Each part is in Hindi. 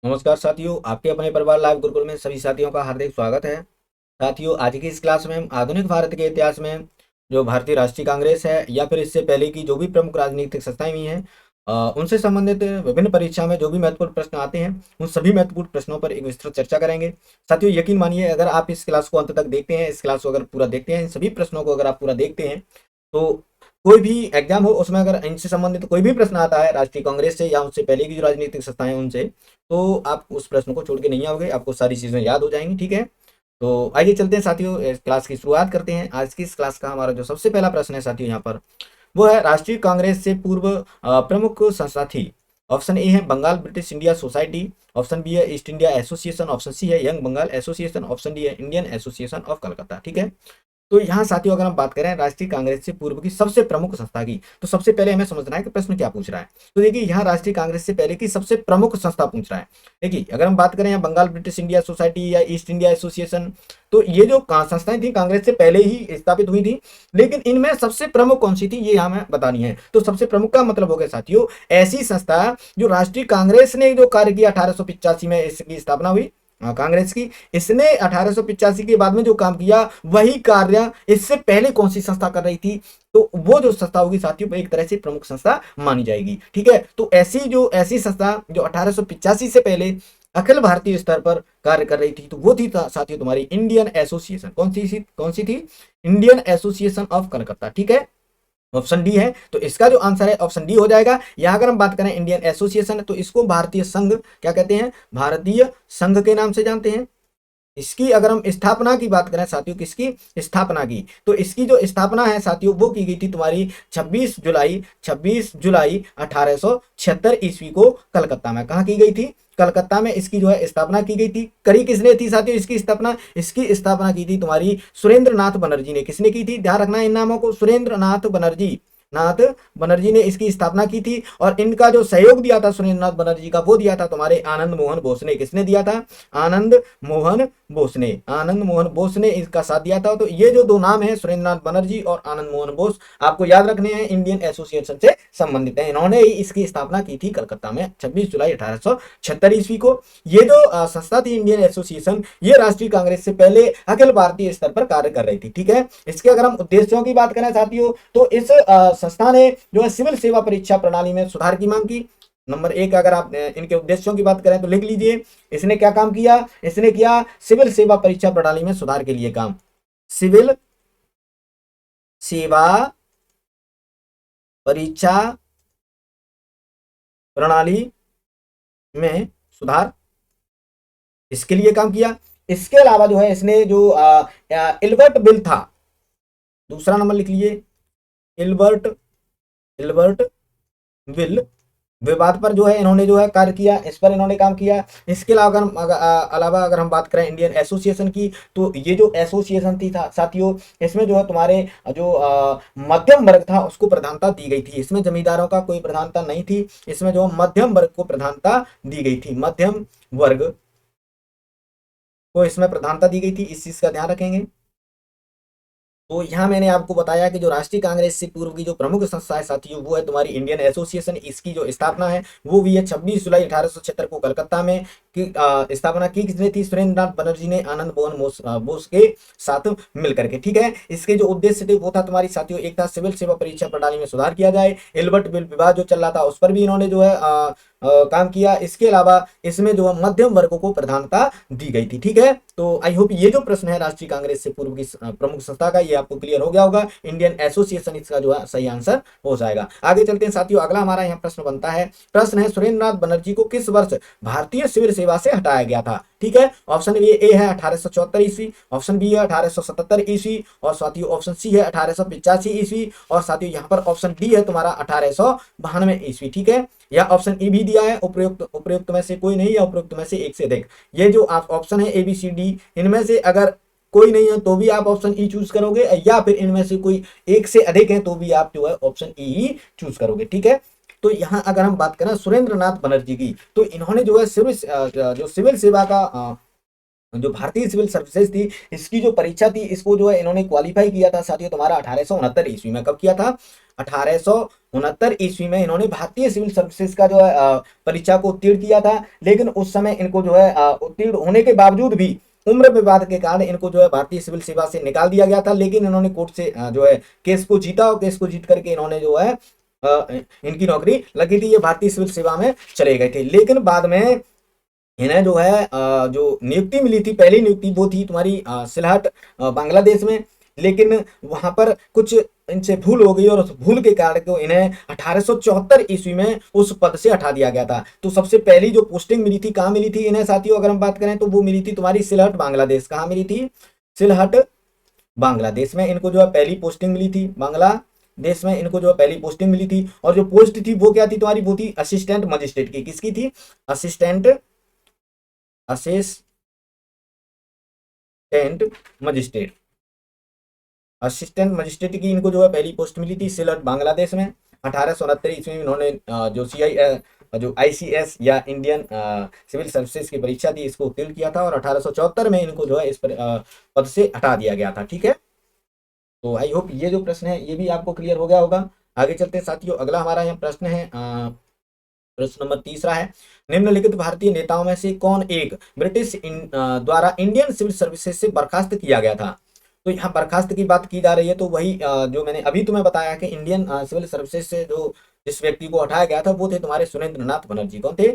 नमस्कार साथियों, आपके अपने परिवार लाइव गुरुकुल में सभी साथियों का हार्दिक स्वागत है। साथियों, आज की इस क्लास में हम आधुनिक भारत के इतिहास में जो भारतीय राष्ट्रीय कांग्रेस है या फिर इससे पहले की जो भी प्रमुख राजनीतिक संस्थाएं हुई हैं, उनसे संबंधित विभिन्न परीक्षा में जो भी महत्वपूर्ण प्रश्न आते हैं उन सभी महत्वपूर्ण प्रश्नों पर एक विस्तृत चर्चा करेंगे। साथियों, यकीन मानिए, अगर आप इस क्लास को अंत तक देखते हैं, इस क्लास को अगर पूरा देखते हैं, इन सभी प्रश्नों को अगर आप पूरा देखते हैं, तो कोई भी एग्जाम हो उसमें अगर इनसे संबंधित कोई भी प्रश्न आता है राष्ट्रीय कांग्रेस से या उससे पहले की जो राजनीतिक संस्थाएं उनसे, तो आप उस प्रश्न को छोड़ के नहीं आओगे, आपको सारी चीजें याद हो जाएंगी। ठीक है, तो आइए चलते हैं साथियों, इस क्लास की शुरुआत करते हैं। आज की इस क्लास का हमारा जो सबसे पहला प्रश्न है साथियों यहाँ पर, वो है राष्ट्रीय कांग्रेस से पूर्व प्रमुख संस्था थी। ऑप्शन ए है Bengal British India society, option B है east India association, option C है young Bengal association, option D है इंडियन एसोसिएशन ऑफ कलकत्ता। ठीक है, तो यहाँ साथियों अगर हम बात करें राष्ट्रीय कांग्रेस से पूर्व की सबसे प्रमुख संस्था की, तो सबसे पहले हमें समझना है कि प्रश्न क्या पूछ रहा है। तो देखिए, यहाँ राष्ट्रीय कांग्रेस से पहले की सबसे प्रमुख संस्था पूछ रहा है। देखिए, अगर हम बात करें यहाँ बंगाल ब्रिटिश इंडिया सोसाइटी या ईस्ट इंडिया एसोसिएशन, तो ये जो संस्थाएं थी कांग्रेस से पहले ही स्थापित हुई थी, लेकिन इनमें सबसे प्रमुख कौन सी थी ये हमें बतानी है। तो सबसे प्रमुख का मतलब हो गया साथियों ऐसी संस्था जो राष्ट्रीय कांग्रेस ने जो कार्य किया 1885 में इसकी स्थापना हुई, कांग्रेस की। इसने 1885 के बाद में जो काम किया वही कार्य इससे पहले कौन सी संस्था कर रही थी, तो वो जो संस्था होगी साथियों वो एक तरह से प्रमुख संस्था मानी जाएगी। ठीक है, तो ऐसी संस्था जो 1885 से पहले अखिल भारतीय स्तर पर कार्य कर रही थी, तो वो थी साथियों तुम्हारी इंडियन एसोसिएशन। कौन सी थी? Indian association of Calcutta. ठीक है, ऑप्शन डी है, तो इसका जो आंसर है ऑप्शन डी हो जाएगा। यहां अगर हम बात करें इंडियन एसोसिएशन, तो इसको भारतीय संघ क्या कहते हैं? भारतीय संघ के नाम से जानते हैं। इसकी अगर हम स्थापना की बात करें साथियों, किसकी स्थापना की, तो इसकी जो स्थापना है साथियों वो की गई थी तुम्हारी 26 जुलाई 1876 ईस्वी को कलकत्ता में। कहाँ की गई थी? कलकत्ता में इसकी जो है स्थापना की गई थी। करी किसने थी साथियों इसकी स्थापना? इसकी स्थापना की थी तुम्हारी सुरेंद्र नाथ बनर्जी ने। किसने की थी? ध्यान रखना है इन नामों को, सुरेंद्र नाथ बनर्जी ने इसकी स्थापना की थी। और इनका जो सहयोग दिया था सुरेंद्र नाथ बनर्जी का, वो दिया था तुम्हारे आनंद मोहन बोस ने। किसने दिया था? आनंद मोहन बोस ने इसका साथ दिया था। तो ये जो दो नाम है सुरेंद्र नाथ बनर्जी और आनंद मोहन बोस, आपको याद रखने हैं, इंडियन एसोसिएशन से संबंधित है। इन्होंने ही इसकी स्थापना की थी कलकत्ता में 26 जुलाई 1876 ईस्वी को। ये जो संस्था थी इंडियन एसोसिएशन, ये राष्ट्रीय कांग्रेस से पहले अखिल भारतीय स्तर पर कार्य कर रही थी। ठीक है, इसके अगर हम उद्देश्यों की बात करें साथियों, तो इस संस्था ने जो है सिविल सेवा परीक्षा प्रणाली में सुधार की मांग की। नंबर एक, अगर आप इनके उद्देश्यों की बात करें तो लिख लीजिए, इसने क्या काम किया? इसने किया सिविल सेवा परीक्षा प्रणाली में सुधार के लिए काम। सिविल सेवा परीक्षा प्रणाली में सुधार, इसके लिए काम किया। इसके अलावा जो है इसने जो इल्बर्ट बिल था, दूसरा नंबर लिख लीजिए, इल्बर्ट इल्बर्ट बिल विवाद पर जो है इन्होंने जो है कार्य किया, इस पर इन्होंने काम किया। इसके अलावा अगर हम बात करें इंडियन एसोसिएशन की, तो ये जो एसोसिएशन थी साथियों, इसमें जो है तुम्हारे जो मध्यम वर्ग था उसको प्रधानता दी गई थी। इसमें जमींदारों का कोई प्रधानता नहीं थी, इसमें जो मध्यम वर्ग को प्रधानता दी गई थी। मध्यम वर्ग को इसमें प्रधानता दी गई थी, इस चीज का ध्यान रखेंगे। तो यहाँ मैंने आपको बताया कि जो राष्ट्रीय कांग्रेस से पूर्व की जो प्रमुख संस्था है साथियों, वो है तुम्हारी इंडियन एसोसिएशन। इसकी जो स्थापना है वो भी है 26 जुलाई 1876 को कलकत्ता में की स्थापना की किसने थी? सुरेंद्र नाथ बनर्जी ने आनंद मोहन बोस के साथ मिलकर के। ठीक है, इसके जो उद्देश्य थे वो था तुम्हारी साथियों, एक था सिविल सेवा परीक्षा प्रणाली में सुधार किया जाए, एल्बर्ट बिल विवाद जो चल रहा था उस पर भी इन्होंने जो है काम किया। इसके अलावा इसमें जो मध्यम वर्गों को प्रधानता दी गई थी। ठीक है, तो आई होप ये जो प्रश्न है राष्ट्रीय कांग्रेस से पूर्व की प्रमुख संस्था का, ये आपको क्लियर हो गया होगा। इंडियन एसोसिएशन इसका जो है सही आंसर हो जाएगा। आगे चलते हैं साथियों, अगला हमारा यहाँ प्रश्न बनता है। प्रश्न है सुरेंद्र नाथ बनर्जी को किस वर्ष भारतीय सिविल सेवा से हटाया गया था? ठीक है, ऑप्शन ए है 1874 ईस्वी, ऑप्शन बी है 1877 ईस्वी, और साथियों ऑप्शन सी है 1885 ईस्वी, और साथियों यहाँ पर ऑप्शन डी है तुम्हारा 1892 ईस्वी। ठीक है, या ऑप्शन ई भी दिया है, उपयुक्त में से कोई नहीं, या उपयुक्त में से एक से अधिक। ये जो आप ऑप्शन है ए बी सी डी, इनमें से अगर कोई नहीं है तो भी आप ऑप्शन ई चूज करोगे, या फिर इनमें से कोई एक से अधिक है तो भी आप जो है ऑप्शन ई ही चूज करोगे। ठीक है, तो यहाँ अगर हम बात करें सुरेंद्र नाथ बनर्जी की, तो इन्होंने जो है सिविल सेवा का जो भारतीय सिविल सर्विसेज थी, इसकी जो परीक्षा थी, इसको जो है इन्होंने क्वालिफाई किया था साथियों तुम्हारा 1869 ईस्वी में। कब किया था? 1869 ईस्वी में इन्होंने भारतीय सिविल सर्विसेज का जो है परीक्षा को उत्तीर्ण किया था। लेकिन उस समय इनको जो है उत्तीर्ण होने के बावजूद भी उम्र विवाद के कारण इनको जो है भारतीय सिविल सेवा से निकाल दिया गया था। लेकिन इन्होंने कोर्ट से जो है केस को जीता, और केस को जीत करके इन्होंने जो है इनकी नौकरी लगी थी, ये भारतीय सिविल सेवा में चले गए थे। लेकिन बाद में इन्हें जो है जो नियुक्ति मिली थी, पहली नियुक्ति वो थी तुम्हारी सिलहट बांग्लादेश में। लेकिन वहां पर कुछ इनसे भूल हो गई, और उस भूल के कारण को इन्हें 1874 ईस्वी में उस पद से हटा दिया गया था। तो सबसे पहली जो पोस्टिंग मिली थी, कहाँ मिली थी इन्हें साथियों? अगर हम बात करें तो वो मिली थी तुम्हारी सिलहट बांग्लादेश। कहाँ मिली थी? सिलहट बांग्लादेश में इनको जो है पहली पोस्टिंग मिली थी। बांग्लादेश में इनको जो है पहली पोस्टिंग मिली थी। और जो पोस्ट थी वो क्या थी तुम्हारी? वो थी असिस्टेंट मजिस्ट्रेट की। किसकी थी? Assistant magistrate. असिस्टेंट मजिस्ट्रेट की इनको जो है पहली पोस्ट मिली थी सिलहट बांग्लादेश में। 1869 ईस्वी में इन्होंने जो जो आईसीएस या इंडियन सिविल सर्विसेज की परीक्षा थी, इसको उत्तीर्ण किया था। और 1874 में इनको जो है इस पद से हटा दिया गया था। ठीक है, तो आई होप ये जो प्रश्न है ये भी आपको क्लियर हो गया होगा। आगे चलते हैं साथियों, अगला हमारा यहाँ प्रश्न है प्रश्न नंबर तीसरा है, निम्नलिखित भारतीय नेताओं में से कौन एक ब्रिटिश द्वारा इंडियन सिविल सर्विसेज से बर्खास्त किया गया था? तो यहाँ बर्खास्त की बात की जा रही है, तो वही जो मैंने अभी तुम्हें बताया कि इंडियन सिविल सर्विसेज से जो जिस व्यक्ति को हटाया गया था वो थे तुम्हारे सुरेंद्र नाथ बनर्जी। कौन थे?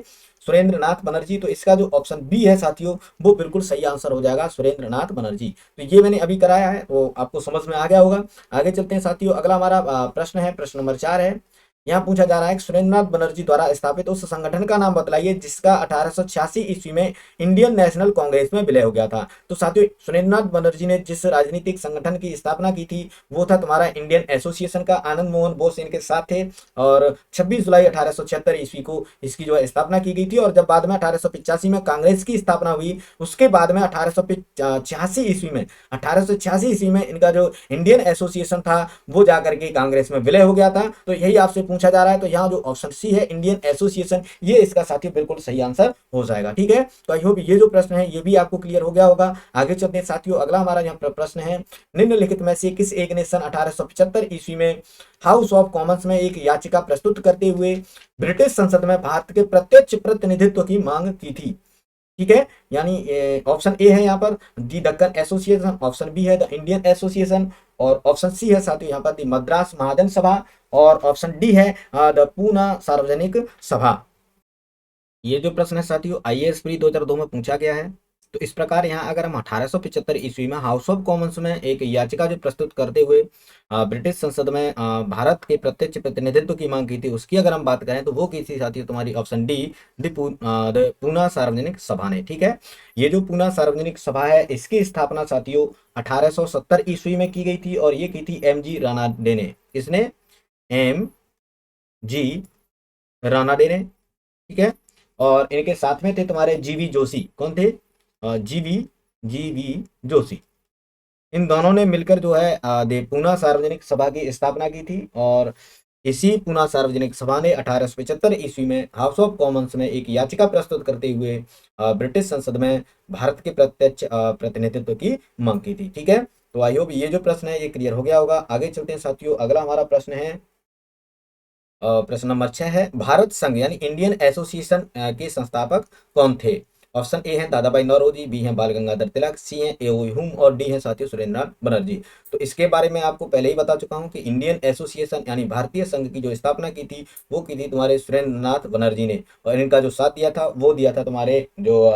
सुरेंद्र नाथ बनर्जी। तो इसका जो ऑप्शन बी है साथियों वो बिल्कुल सही आंसर हो जाएगा, सुरेंद्र नाथ बनर्जी। तो ये मैंने अभी कराया है, तो आपको समझ में आ गया होगा। आगे चलते हैं साथियों, अगला हमारा प्रश्न है, प्रश्न नंबर 4 है। यहाँ पूछा जा रहा है कि सुरेंद्रनाथ बनर्जी द्वारा स्थापित उस संगठन का नाम बतलाइए जिसका 1886 ईस्वी में इंडियन नेशनल कांग्रेस में विलय हो गया था। तो साथियों सुरेंद्रनाथ बनर्जी ने जिस राजनीतिक संगठन की स्थापना की थी वो था तुम्हारा इंडियन एसोसिएशन का। आनंद मोहन बोस इनके साथ थे, और 26 जुलाई 1876 ईस्वी को इसकी जो है स्थापना की गई थी। और जब बाद में 1885 में कांग्रेस की स्थापना हुई, उसके बाद में 1886 ईस्वी में 1886 ईस्वी में इनका जो इंडियन एसोसिएशन था वो जाकर के कांग्रेस में विलय हो गया था। तो यही आपसे पूछा जा रहा है। तो यहाँ जो ऑप्शन सी है इंडियन एसोसिएशन, ये इसका साथी बिल्कुल सही आंसर हो जाएगा। ठीक है, तो आई होप ये जो प्रश्न है ये भी आपको क्लियर हो गया होगा। आगे चलते हैं साथियों, अगला हमारा यहाँ प्रश्न है, निम्नलिखित में से किस एक ने सन 1875 ईस्वी में हाउस ऑफ कॉमन्स में एक याचिका प्रस्तुत करते हुए ब्रिटिश संसद में भारत के प्रत्यक्ष प्रतिनिधित्व की मांग की थी? ठीक है, यानी ऑप्शन ए है यहाँ पर दी दक्कन एसोसिएशन, ऑप्शन बी है द इंडियन एसोसिएशन, और ऑप्शन सी है साथियों यहाँ पर दी मद्रास महाजन सभा, और ऑप्शन डी है द पूना सार्वजनिक सभा। ये जो प्रश्न है साथियों आईएएस प्री 2002 में पूछा गया है। तो इस प्रकार यहाँ अगर हम 1875 ईस्वी में हाउस ऑफ कॉमन्स में एक याचिका जो प्रस्तुत करते हुए ब्रिटिश संसद में भारत के प्रत्यक्ष प्रतिनिधित्व की मांग की थी, उसकी अगर हम बात करें तो वो की थी साथियों तुम्हारी ऑप्शन डी द पूना सार्वजनिक सभा ने। ठीक है, ये जो पूना सार्वजनिक सभा है इसकी स्थापना साथियों 1870 ईस्वी में की गई थी, और ये की थी एम जी रानाडे ने। किसने? एम जी रानाडे ने। ठीक है, और इनके साथ में थे तुम्हारे जीवी जोशी। कौन थे? जीवी जीवी जोशी। इन दोनों ने मिलकर जो है पूना सार्वजनिक सभा की स्थापना की थी, और इसी पूना सार्वजनिक सभा ने 1875 ईस्वी में हाउस ऑफ कॉमन्स में एक याचिका प्रस्तुत करते हुए ब्रिटिश संसद में भारत के प्रत्यक्ष प्रतिनिधित्व की मांग की थी। ठीक है, तो आई होप ये जो प्रश्न है ये क्लियर हो गया होगा। आगे चलते हैं साथियों, अगला हमारा प्रश्न है प्रश्न नंबर 6 है, भारत संघ यानी इंडियन एसोसिएशन के संस्थापक कौन थे? ऑप्शन ए है दादा भाई नौरोजी, बी है बाल गंगाधर तिलक, सी है एओ ह्यूम, और डी है साथियों सुरेंद्रनाथ बनर्जी। तो इसके बारे में आपको पहले ही बता चुका हूं कि इंडियन एसोसिएशन यानी भारतीय संघ की जो स्थापना की थी वो की थी तुम्हारे सुरेंद्रनाथ बनर्जी ने, और इनका जो साथ दिया था वो दिया था तुम्हारे जो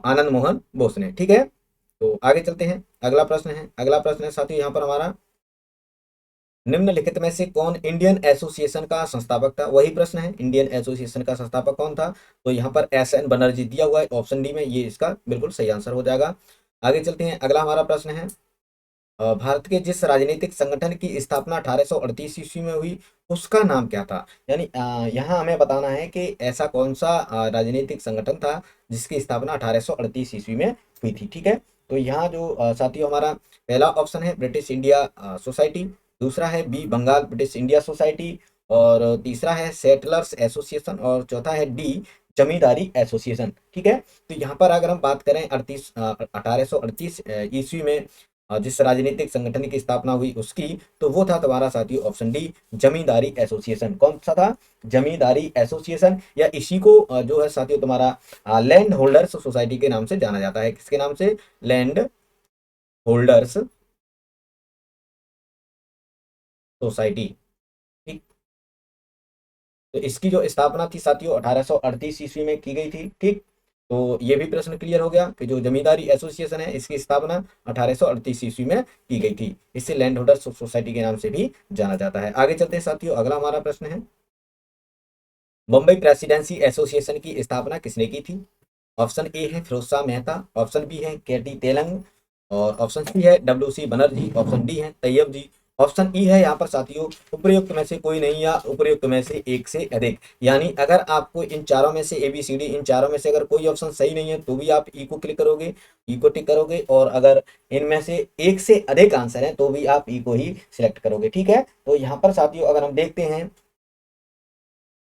आनंद मोहन बोस ने। ठीक है, तो आगे चलते हैं, अगला प्रश्न है, अगला प्रश्न है साथियों यहाँ पर हमारा, निम्नलिखित में से कौन इंडियन एसोसिएशन का संस्थापक था? वही प्रश्न है, इंडियन एसोसिएशन का संस्थापक कौन था? तो यहाँ पर एस एन बनर्जी दिया हुआ है ऑप्शन डी में, ये इसका बिल्कुल सही आंसर हो जाएगा। आगे चलते हैं, अगला हमारा प्रश्न है, भारत के जिस राजनीतिक संगठन की स्थापना 1838 ईस्वी में हुई उसका नाम क्या था? यानी यहाँ हमें बताना है कि ऐसा कौन सा राजनीतिक संगठन था जिसकी स्थापना 1838 ईस्वी में हुई थी। ठीक है, तो यहाँ जो साथियों हमारा पहला ऑप्शन है ब्रिटिश इंडिया सोसाइटी, दूसरा है B Bengal British India society, और तीसरा है सेटलर्स एसोसिएशन, और चौथा है डी जमींदारी एसोसिएशन। ठीक है, तो यहाँ पर अगर हम बात करें 1838 ईस्वी में जिस राजनीतिक संगठन की स्थापना हुई उसकी, तो वो था तुम्हारा साथियों ऑप्शन डी, जमींदारी एसोसिएशन। कौन सा था? जमींदारी एसोसिएशन, या इसी को जो है साथियों तुम्हारा लैंड होल्डर्स सोसाइटी के नाम से जाना जाता है। किसके नाम से? Land holders society. ठीक, तो इसकी जो स्थापना थी साथियों 1838 ईस्वी में की गई थी। ठीक, तो ये भी प्रश्न क्लियर हो गया कि जो जमींदारी एसोसिएशन है इसकी स्थापना 1838 ईस्वी में की गई थी। इसे लैंड होल्डर्स सोसाइटी के नाम से भी जाना जाता है। आगे चलते हैं साथियों, अगला हमारा प्रश्न है, मुंबई प्रेसिडेंसी एसोसिएशन की स्थापना किसने की थी? ऑप्शन ए है फिरोज शाह मेहता, ऑप्शन बी है केटी तेलंग, और ऑप्शन सी है W C Banerjee, option D है तैयब जी, ऑप्शन ई है यहाँ पर साथियों उपयुक्त में से कोई नहीं या उपयुक्त में से एक से अधिक। यानी अगर आपको इन चारों में से ए बी सी डी, इन चारों में से अगर कोई ऑप्शन सही नहीं है तो भी आप ई को क्लिक करोगे, ई को टिक करोगे, और अगर इनमें से एक से अधिक आंसर है तो भी आप ई को ही सिलेक्ट करोगे। ठीक है, तो यहाँ पर साथियों अगर हम देखते हैं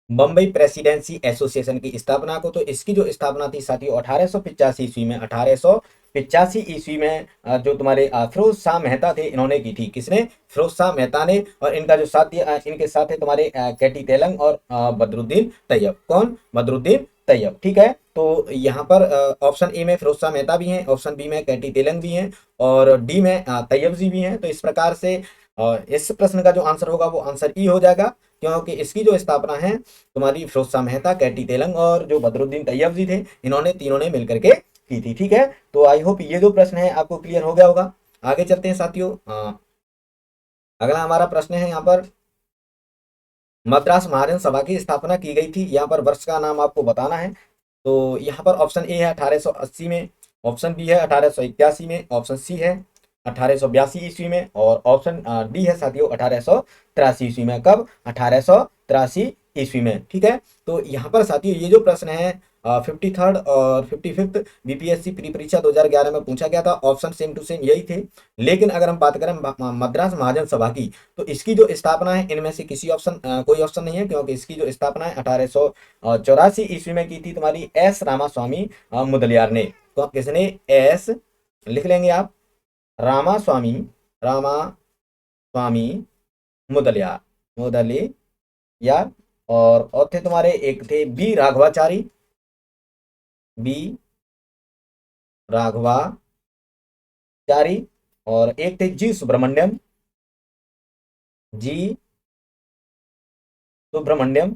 बम्बई प्रेसिडेंसी एसोसिएशन की स्थापना को, तो इसकी जो स्थापना थी साथियों 1885 ईस्वी में, 1885 ईस्वी में जो तुम्हारे फिरोज शाह मेहता थे इन्होंने की थी। किसने? फिरोज शाह मेहता ने। और इनका जो साथी इनके साथ है तुम्हारे कैटी तेलंग और बदरुद्दीन तैयब। कौन? बदरुद्दीन तैयब। ठीक है, तो यहाँ पर ऑप्शन ए में फिरोज शाह मेहता भी हैं, ऑप्शन बी में कैटी तेलंग भी हैं, और डी में तैयब जी भी हैं। तो इस प्रकार से इस प्रश्न का जो आंसर होगा वो आंसर ई हो जाएगा, क्योंकि इसकी जो स्थापना है तुम्हारी फिरोज शाह मेहता, कैटी तेलंग और जो बदरुद्दीन तैयब जी थे, इन्होंने तीनों ने मिलकर के की थी। ठीक है, तो आई होप ये जो प्रश्न है आपको क्लियर हो गया होगा। आगे चलते हैं साथियों, अगला हमारा प्रश्न है यहाँ पर, मद्रास महाजन सभा की स्थापना की गई थी, यहाँ पर वर्ष का नाम आपको बताना है। तो यहाँ पर ऑप्शन ए है 1880 में, ऑप्शन बी है 1881 में, ऑप्शन सी है 1882 ईस्वी में, और ऑप्शन डी है साथियों 1883 ईस्वी में। कब? 1883 ईस्वी में। ठीक है, तो यहाँ पर साथियों ये जो प्रश्न है 53rd और 55th बीपीएससी प्री परीक्षा 2011 में पूछा गया था। ऑप्शन सेम टू सेम यही थे, लेकिन अगर हम बात करें मद्रास महाजन सभा की, तो इसकी जो स्थापना है इनमें से किसी ऑप्शन कोई ऑप्शन नहीं है, क्योंकि इसकी जो स्थापना है 1884 ईस्वी में की थी तुम्हारी एस रामास्वामी मुदलियार ने। तो किसने? एस, लिख लेंगे आप, रामास्वामी, रामास्वामी मुदलियार, मुदलियार। और थे तुम्हारे एक थे बी राघवाचारी, बी राघवाचारी, और एक थे जी सुब्रमण्यम, जी सुब्रमण्यम।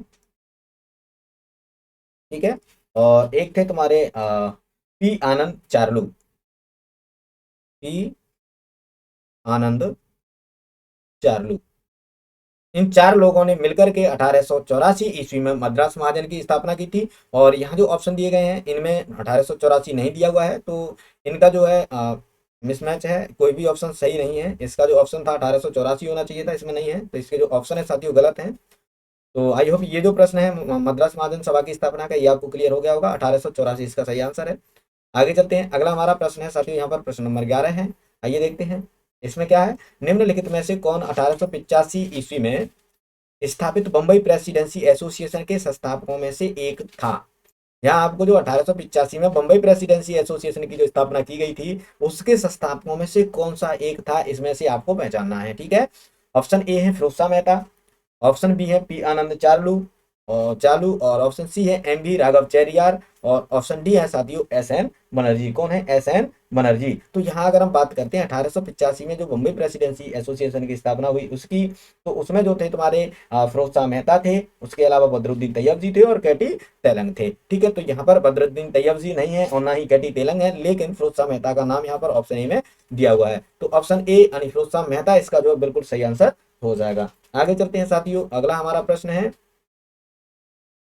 ठीक है, और एक थे तुम्हारे पी आनंद चार्लू, पी आनंद चार्लू। इन चार लोगों ने मिलकर के 1884 ईस्वी में मद्रास महाजन की स्थापना की थी। और यहाँ जो ऑप्शन दिए गए हैं इनमें 1884 नहीं दिया हुआ है, तो इनका जो है मिसमैच है, कोई भी ऑप्शन सही नहीं है। इसका जो ऑप्शन था 1884 होना चाहिए था, इसमें नहीं है, तो इसके जो ऑप्शन है साथियों गलत हैं। तो आई होप ये जो प्रश्न है मद्रास महाजन सभा की स्थापना का, ये आपको क्लियर हो गया होगा। 1884 इसका सही आंसर है। आगे चलते हैं, अगला हमारा प्रश्न है साथियों यहाँ पर प्रश्न नंबर 11 है। आइए देखते हैं इसमें क्या है। निम्नलिखित में से कौन 1885 ईस्वी में स्थापित बम्बई प्रेसिडेंसी एसोसिएशन के संस्थापकों में से एक था? यहाँ आपको जो 1885 में बम्बई प्रेसिडेंसी एसोसिएशन की जो स्थापना की गई थी उसके संस्थापकों में से कौन सा एक था, इसमें से आपको पहचानना है। ठीक है, ऑप्शन ए है फिरोज शाह मेहता, ऑप्शन बी है पी आनंद चालू, और ऑप्शन सी है एम बी राघव चेरियार, और ऑप्शन डी है साथियों एस एन बनर्जी। कौन है? S N Banerjee. तो यहाँ अगर हम बात करते हैं 1885 में जो बम्बई प्रेसिडेंसी एसोसिएशन की स्थापना हुई उसकी, तो उसमें जो थे तुम्हारे फिरोज शाह मेहता थे, उसके अलावा बदरुद्दीन तैयब जी थे, और कैटी तेलंग थे। ठीक है, तो यहाँ पर बदरुद्दीन तैयब जी नहीं है और ना ही कैटी तेलंग है, लेकिन फिरोज शाह मेहता का नाम यहाँ पर ऑप्शन ए में दिया हुआ है। तो ऑप्शन ए यानी फिरोज शाह मेहता इसका जो बिल्कुल सही आंसर हो जाएगा। आगे चलते हैं साथियों, अगला हमारा प्रश्न है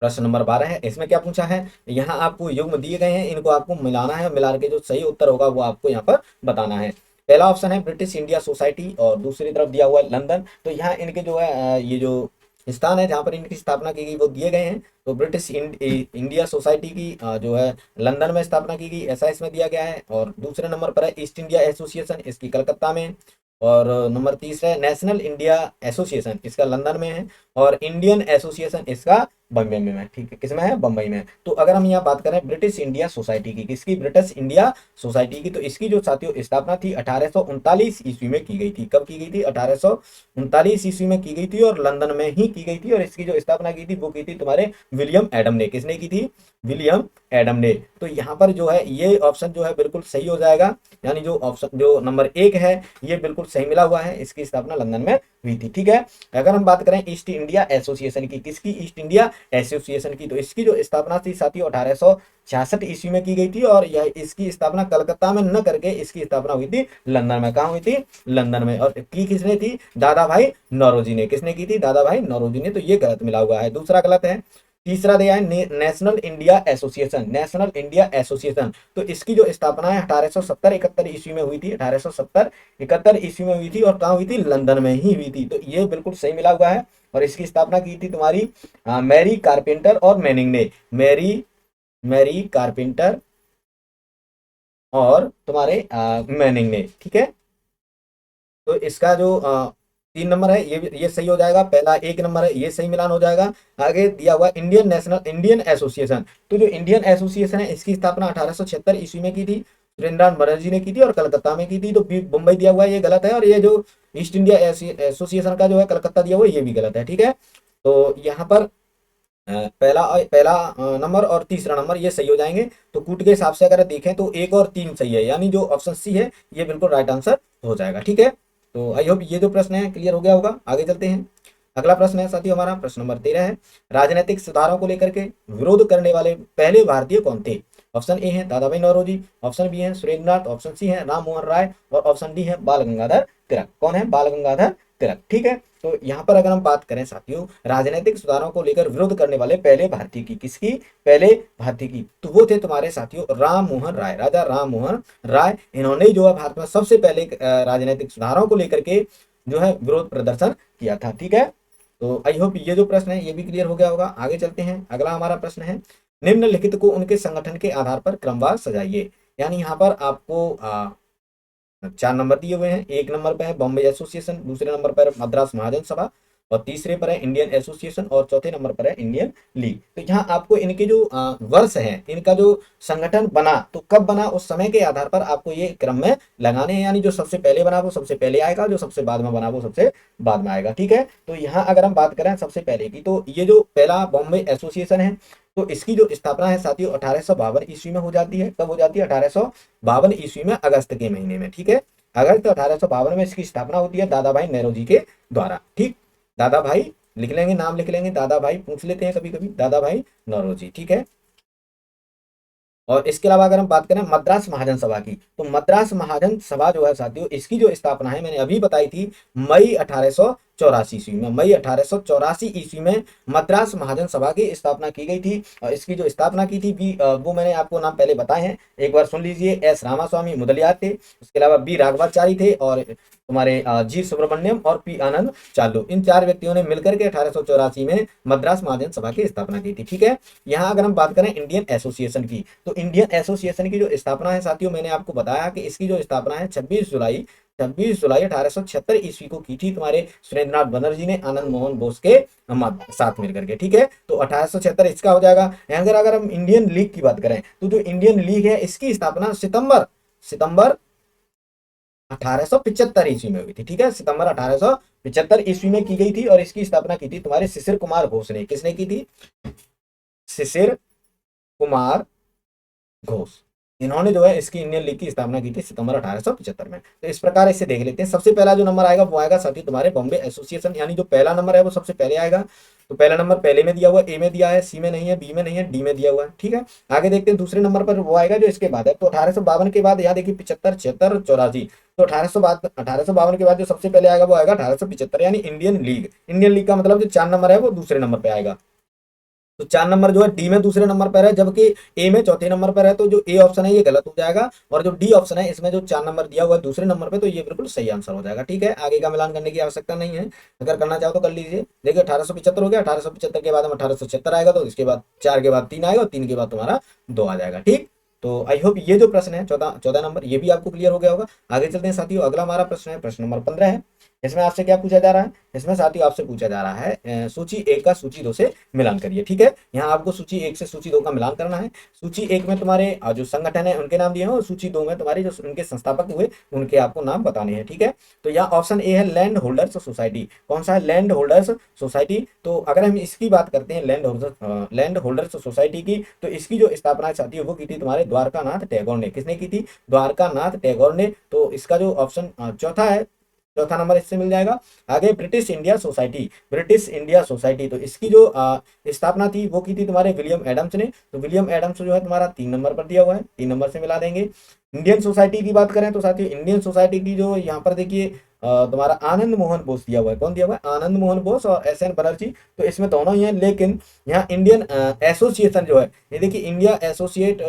प्रश्न नंबर 12 है। इसमें क्या पूछा है? यहाँ आपको युग्म दिए गए हैं, इनको आपको मिलाना है, मिला के जो सही उत्तर होगा वो आपको यहाँ पर बताना है। पहला ऑप्शन है ब्रिटिश इंडिया सोसाइटी, और दूसरी तरफ दिया हुआ है लंदन। तो यहाँ इनके जो है ये जो स्थान है जहाँ पर इनकी स्थापना की गई वो दिए गए हैं। तो ब्रिटिश इंडिया सोसाइटी की जो है लंदन में स्थापना की गई, ऐसा इसमें दिया गया है। और दूसरे नंबर पर है ईस्ट इंडिया एसोसिएशन, इसकी कलकत्ता में। और नंबर तीसरा है नेशनल इंडिया एसोसिएशन, इसका लंदन में है। और इंडियन एसोसिएशन इसका बम्बई में है, ठीक है, किसमें है, बम्बई में है। तो अगर हम यहाँ बात करें ब्रिटिश इंडिया सोसाइटी की, किसकी, ब्रिटिश इंडिया सोसाइटी की, तो इसकी जो साथियों स्थापना थी 1839 ईस्वी में की गई थी। कब की गई थी, 1839 ईस्वी में की गई थी और लंदन में ही की गई थी। और इसकी जो स्थापना की थी वो की थी तुम्हारे विलियम एडम ने। किसने की थी, विलियम एडम ने। तो यहाँ पर जो है ये ऑप्शन जो है बिल्कुल सही हो जाएगा, यानी जो ऑप्शन जो नंबर 1 है ये बिल्कुल सही मिला हुआ है, इसकी स्थापना लंदन में हुई थी, ठीक है। अगर हम बात करें ईस्ट इंडिया एसोसिएशन की, किसकी, ईस्ट इंडिया एसोसिएशन की, तो इसकी जो स्थापना थी साथियों 1866 ईस्वी में की गई थी। और यह इसकी स्थापना कलकत्ता में न करके इसकी स्थापना हुई थी लंदन में। कहाँ हुई थी, लंदन में। और की किसने थी, दादा भाई नौरोजी ने। किसने की थी, दादा भाई नौरोजी ने। तो ये गलत मिला हुआ है, दूसरा गलत है। तीसरा दिया है national India association, national India association, तो इसकी जो स्थापना है 1870-71 ईस्वी में हुई थी, 1870-71 ईस्वी में हुई थी। और कहाँ हुई थी, लंदन में ही हुई थी। तो ये बिल्कुल सही मिला हुआ है। और इसकी स्थापना की थी तुम्हारी मैरी कारपेंटर और मैनिंग ने। मैरी मैरी कारपेंटर और तुम्हारे मैनिंग ने, ठीक है। तो इसका जो 3 नंबर है ये सही हो जाएगा। पहला 1 नंबर है ये सही मिलान हो जाएगा। आगे दिया हुआ इंडियन एसोसिएशन, तो जो इंडियन एसोसिएशन है इसकी स्थापना 1876 ईस्वी में की थी, सुरेंद्रनाथ बनर्जी ने की थी और कलकत्ता में की थी। तो मुंबई दिया हुआ है ये गलत है। और ये जो ईस्ट इंडिया एसोसिएशन का जो है कलकत्ता दिया हुआ है ये भी गलत है, ठीक है। तो यहाँ पर पहला पहला नंबर और तीसरा नंबर ये सही हो जाएंगे। तो कूट के हिसाब से अगर देखें तो 1 और 3 सही है, यानी जो ऑप्शन सी है ये बिल्कुल राइट आंसर हो जाएगा, ठीक है। तो आई होप ये जो प्रश्न है क्लियर हो गया होगा। आगे चलते हैं। अगला प्रश्न है साथियों हमारा प्रश्न नंबर 13 है, राजनीतिक सुधारों को लेकर के विरोध करने वाले पहले भारतीय कौन थे। ऑप्शन ए है दादा भाई नौरोजी, ऑप्शन बी है सुरेंद्रनाथ, ऑप्शन सी है राम मोहन राय और ऑप्शन डी है बाल गंगाधर तिलक। कौन है, बाल गंगाधर तिलक, ठीक है। तो यहाँ पर अगर हम बात करें साथियों राजनीतिक सुधारों को लेकर विरोध करने वाले पहले भारतीय की, किसकी, पहले भारतीय की, तो वो थे तुम्हारे साथियों राम मोहन राय, राजा राम मोहन राय। इन्होंने जो है भारत में सबसे पहले राजनीतिक सुधारों को लेकर के जो है विरोध प्रदर्शन किया था, ठीक है। तो आई होप ये जो प्रश्न है ये भी क्लियर हो गया होगा। आगे चलते हैं। अगला हमारा प्रश्न है, निम्नलिखित को उनके संगठन के आधार पर क्रमवार सजाइए। यानी यहाँ पर आपको 4 नंबर दिए हुए हैं। 1 नंबर पर है बॉम्बे एसोसिएशन, दूसरे नंबर पर मद्रास महाजन सभा और तीसरे पर है इंडियन एसोसिएशन और चौथे नंबर पर है इंडियन लीग। तो यहाँ आपको इनके जो वर्ष है, इनका जो संगठन बना तो कब बना उस समय के आधार पर आपको ये क्रम में लगाने हैं। यानी जो सबसे पहले बना वो सबसे पहले आएगा, जो सबसे बाद में बना वो सबसे बाद में आएगा, ठीक है। तो यहाँ अगर हम बात करें सबसे पहले की, तो ये जो पहला बॉम्बे एसोसिएशन है तो इसकी जो स्थापना है साथियों 1852 ईस्वी में हो जाती है। कब हो जाती है, 1852 ईस्वी में अगस्त के महीने में, ठीक है। अगस्त 1852 में इसकी स्थापना होती है दादा भाई नौरोजी के द्वारा, ठीक। दादा भाई लिख लेंगे, नाम लिख लेंगे, दादा भाई पूछ लेते हैं कभी कभी, दादा भाई नौरोजी, ठीक है। और इसके अलावा अगर हम बात करें मद्रास महाजन सभा की, तो मद्रास महाजन सभा जो है साथियों इसकी जो स्थापना है मैंने अभी बताई थी मई 1884 ईस्वी में, मई 1884 ईस्वी में मद्रास महाजन सभा की स्थापना की गई थी। और इसकी जो स्थापना की थी वो मैंने आपको नाम पहले बताए हैं, एक बार सुन लीजिए। एस रामास्वामी मुदलियार थे, उसके अलावा बी राघवाचारी थे और तुम्हारे जी सुब्रमण्यम और पी आनंद चालू, इन 4 व्यक्तियों ने मिलकर के 1884 में मद्रास महाजन सभा की स्थापना की थी, ठीक है। यहाँ अगर हम बात करें इंडियन एसोसिएशन की, तो इंडियन एसोसिएशन की जो स्थापना है साथियों मैंने आपको बताया कि इसकी जो स्थापना है 26 जुलाई 1876 ईस्वी को की थी तुम्हारे सुरेंद्रनाथ बनर्जी ने आनंद मोहन बोस के साथ मिलकर के, ठीक है। तो 1876 इसका हो जाएगा। अगर हम इंडियन लीग की बात करें तो जो इंडियन लीग है इसकी स्थापना सितंबर 1875 ईस्वी में हुई थी, ठीक है। सितंबर 1875 ईस्वी में की गई थी और इसकी स्थापना की थी तुम्हारे शिशिर कुमार घोष ने। किसने की थी, शिशिर कुमार घोष, इन्होंने जो है इसकी इंडियन लीग की स्थापना की थी सितंबर 1875 में। तो इस प्रकार इसे देख लेते हैं। सबसे पहला जो नंबर आएगा वो आएगा साथी तुम्हारे बॉम्बे एसोसिएशन, यानी जो पहला नंबर है वो सबसे पहले आएगा। तो पहला नंबर पहले में दिया हुआ है, ए में दिया है, सी में नहीं है, बी में नहीं है, डी में दिया हुआ है, ठीक है। आगे देखते हैं दूसरे नंबर पर वो आएगा जो इसके बाद है। तो 1852 के बाद यहाँ देखिए 75, 76, 84, तो 1852 के बाद जो सबसे पहले आएगा वो आएगा 1875, यानी इंडियन लीग। इंडियन लीग का मतलब जो 4 नंबर है वो दूसरे नंबर पे आएगा। तो 4 नंबर जो है डी में दूसरे नंबर पर है, जबकि ए में चौथे नंबर पर है। तो जो ए ऑप्शन है ये गलत हो जाएगा और जो डी ऑप्शन है इसमें जो 4 नंबर दिया हुआ है दूसरे नंबर पे, तो ये बिल्कुल सही आंसर हो जाएगा, ठीक है। आगे का मिलान करने की आवश्यकता नहीं है, अगर करना चाहो तो कर लीजिए। देखिए 1875 हो गया, 1875 के बाद हम 1876 आएगा, तो इसके बाद 4 के बाद 3 आएगा और 3 के बाद तुम्हारा 2 आ जाएगा, ठीक। तो आई होप ये जो प्रश्न है 14 नंबर, ये भी आपको क्लियर हो गया होगा। आगे चलते हैं साथियों, अगला हमारा प्रश्न है प्रश्न नंबर 15 है। इसमें आपसे क्या पूछा जा रहा है, इसमें साथियों आपसे पूछा जा रहा है सूची 1 का सूची 2 से मिलान करिए। ठीक है, यहाँ आपको सूची 1 से सूची 2 का मिलान करना है। सूची 1 में तुम्हारे जो संगठन है उनके नाम दिए हैं, और सूची 2 में तुम्हारे जो उनके संस्थापक हुए उनके आपको नाम बताने हैं। ठीक है, तो यहाँ ऑप्शन ए है लैंड होल्डर्स सोसाइटी। कौन सा है, लैंड होल्डर्स सोसाइटी। तो अगर हम इसकी बात करते हैं लैंड होल्डर्स सोसाइटी की, तो इसकी जो स्थापना साथियों वो की थी तुम्हारे द्वारकानाथ टैगोर ने। किसने की थी, द्वारकानाथ टैगोर ने। तो इसका जो ऑप्शन चौथा है, चौथा नंबर इससे मिल जाएगा। आगे British India society, British India society, तो इसकी जो स्थापना थी वो की थी तुम्हारे विलियम एडम्स ने। तो विलियम एडम्स जो है तुम्हारा 3 नंबर पर दिया हुआ है, 3 नंबर से मिला देंगे। इंडियन सोसाइटी की बात करें तो साथियों इंडियन सोसाइटी की जो यहाँ पर देखिए तुम्हारा आनंद मोहन बोस दिया हुआ है। कौन दिया हुआ है, आनंद मोहन बोस और एस एन बनर्जी। तो इसमें दोनों ही हैं, लेकिन यहाँ इंडियन एसोसिएशन जो है, ये देखिए इंडिया एसोसिएट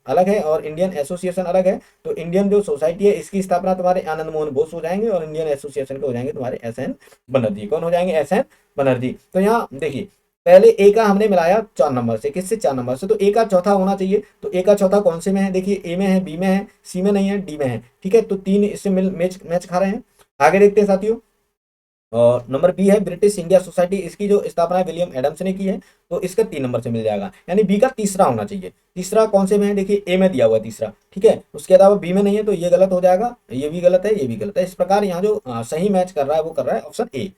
अलग है और इंडियन एसोसिएशन अलग है। तो इंडियन जो सोसाइटी है इसकी स्थापना तुम्हारे आनंद मोहन बोस हो जाएंगे, और इंडियन एसोसिएशन के हो जाएंगे तुम्हारे एस एन बनर्जी। कौन हो जाएंगे, एस एन बनर्जी। तो यहाँ देखिए पहले ए का हमने मिलाया 4 नंबर से, किससे, 4 नंबर से। तो ए का चौथा होना चाहिए। तो ए का चौथा कौन से में है, देखिए ए में है, बी में है, सी में नहीं है, डी में है। ठीक है, तो 3 इससे मैच मैच खा रहे हैं। आगे देखते हैं साथियों, और नंबर बी है ब्रिटिश इंडिया सोसाइटी। इसकी जो स्थापना विलियम एडम्स ने की है, तो इसका 3 नंबर से मिल जाएगा, यानी बी का तीसरा होना चाहिए। तीसरा कौन से में है, देखिए ए में दिया हुआ है तीसरा। ठीक है, उसके अलावा बी में नहीं है, तो ये गलत हो जाएगा, ये भी गलत है, ये भी गलत है। इस प्रकार यहाँ जो सही मैच कर रहा है वो कर रहा है ऑप्शन ए,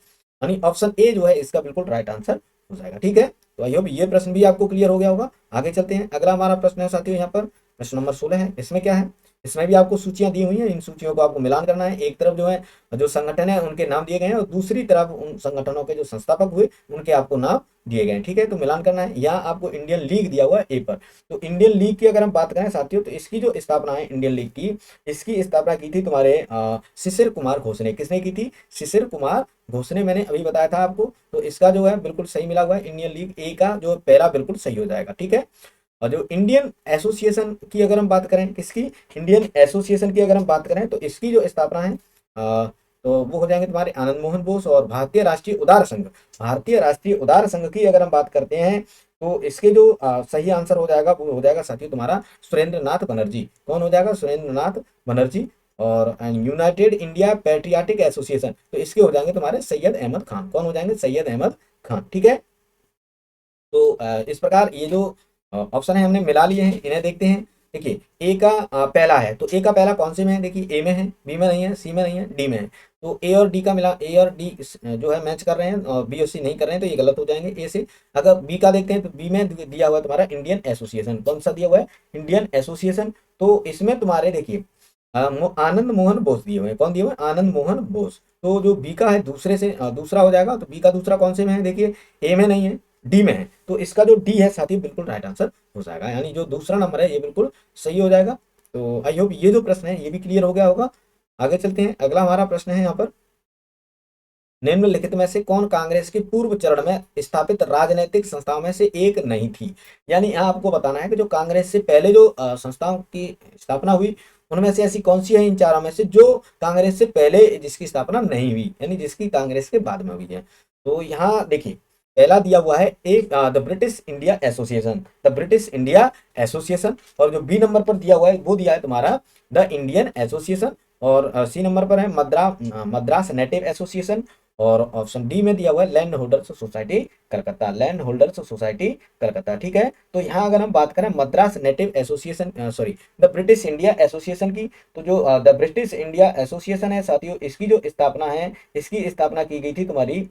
यानी ऑप्शन ए जो है इसका बिल्कुल राइट आंसर हो जाएगा। ठीक है, तो आई होप ये प्रश्न भी आपको क्लियर हो गया होगा। आगे चलते हैं, अगला हमारा प्रश्न है साथियों यहाँ पर प्रश्न नंबर 16 है। इसमें क्या है, इसमें भी आपको सूचियां दी हुई हैं, इन सूचियों को आपको मिलान करना है। एक तरफ जो है जो संगठन है उनके नाम दिए गए हैं, और दूसरी तरफ उन संगठनों के जो संस्थापक हुए उनके आपको नाम दिए गए हैं। ठीक है, तो मिलान करना है। यहाँ आपको इंडियन लीग दिया हुआ है ए पर। तो इंडियन लीग की अगर हम बात करें साथियों, तो इसकी जो स्थापना है इंडियन लीग की, इसकी स्थापना की थी तुम्हारे शिशिर कुमार घोष ने। किसने की थी, शिशिर कुमार घोष ने, मैंने अभी बताया था आपको। तो इसका जो है बिल्कुल सही मिला हुआ है, इंडियन लीग ए का जो पहला बिल्कुल सही हो जाएगा। ठीक है, और जो इंडियन एसोसिएशन की अगर हम बात करें, किसकी, इंडियन एसोसिएशन की अगर हम बात करें, तो इसकी जो स्थापना है तो वो हो जाएंगे तुम्हारे आनंद मोहन बोस और भारतीय राष्ट्रीय उदार संघ। भारतीय राष्ट्रीय उदार संघ की अगर हम बात करते हैं, तो इसके जो सही आंसर हो जाएगा वो हो जाएगा साथियों तुम्हारा सुरेंद्र नाथ बनर्जी। कौन हो जाएगा, सुरेंद्र नाथ बनर्जी। और यूनाइटेड इंडिया पैट्रियाटिक एसोसिएशन, तो इसके हो जाएंगे तुम्हारे सैयद अहमद खान। कौन हो जाएंगे, सैयद अहमद खान। ठीक है, तो इस प्रकार ये जो ऑप्शन है हमने मिला लिए हैं, इन्हें देखते हैं। देखिए ए का पहला है, तो ए का पहला कौन से में है, देखिए ए में है, बी में नहीं है, सी में नहीं है, डी में है। तो ए और डी का मिला, ए और डी जो है मैच कर रहे हैं, और बी और सी नहीं कर रहे हैं, तो ये गलत हो जाएंगे ए से। अगर बी का देखते हैं, तो बी में दिया हुआ है तुम्हारा इंडियन एसोसिएशन। कौन सा दिया हुआ है, इंडियन एसोसिएशन। तो इसमें तुम्हारे देखिए आनंद मोहन बोस दिए हुए हैं। कौन दिए हुए हैं, आनंद मोहन बोस। तो जो बी का है दूसरे से दूसरा हो जाएगा। तो बी का दूसरा कौन से में है, देखिए ए में नहीं है, डी में है। तो इसका जो डी है साथी बिल्कुल राइट आंसर हो जाएगा, यानी जो दूसरा नंबर है ये बिल्कुल सही हो जाएगा। तो आई होप ये जो प्रश्न है ये भी क्लियर हो गया होगा। आगे चलते हैं, अगला हमारा प्रश्न है यहाँ पर, निम्नलिखित में से कौन कांग्रेस के पूर्व चरण में स्थापित राजनीतिक संस्थाओं में से एक नहीं थी। यानी यहाँ आपको बताना है कि जो कांग्रेस से पहले जो संस्थाओं की स्थापना हुई उनमें से ऐसी कौन सी है इन चारों में से जो कांग्रेस से पहले जिसकी स्थापना नहीं हुई, यानी जिसकी कांग्रेस के बाद में हुई है। तो यहाँ देखिए पहला दिया हुआ है एक the British India association, the British India association. और जो बी नंबर पर दिया हुआ है वो दिया है तुम्हारा द इंडियन एसोसिएशन। और सी नंबर पर है मद्रास नेटिव एसोसिएशन। और ऑप्शन डी में दिया हुआ है land holders society Calcutta, land holders society Calcutta. ठीक है, तो यहाँ अगर हम बात करें Madras native association sorry the British India association की, तो जो द ब्रिटिश इंडिया एसोसिएशन है साथियों, इसकी जो स्थापना है, इसकी स्थापना की गई थी तुम्हारी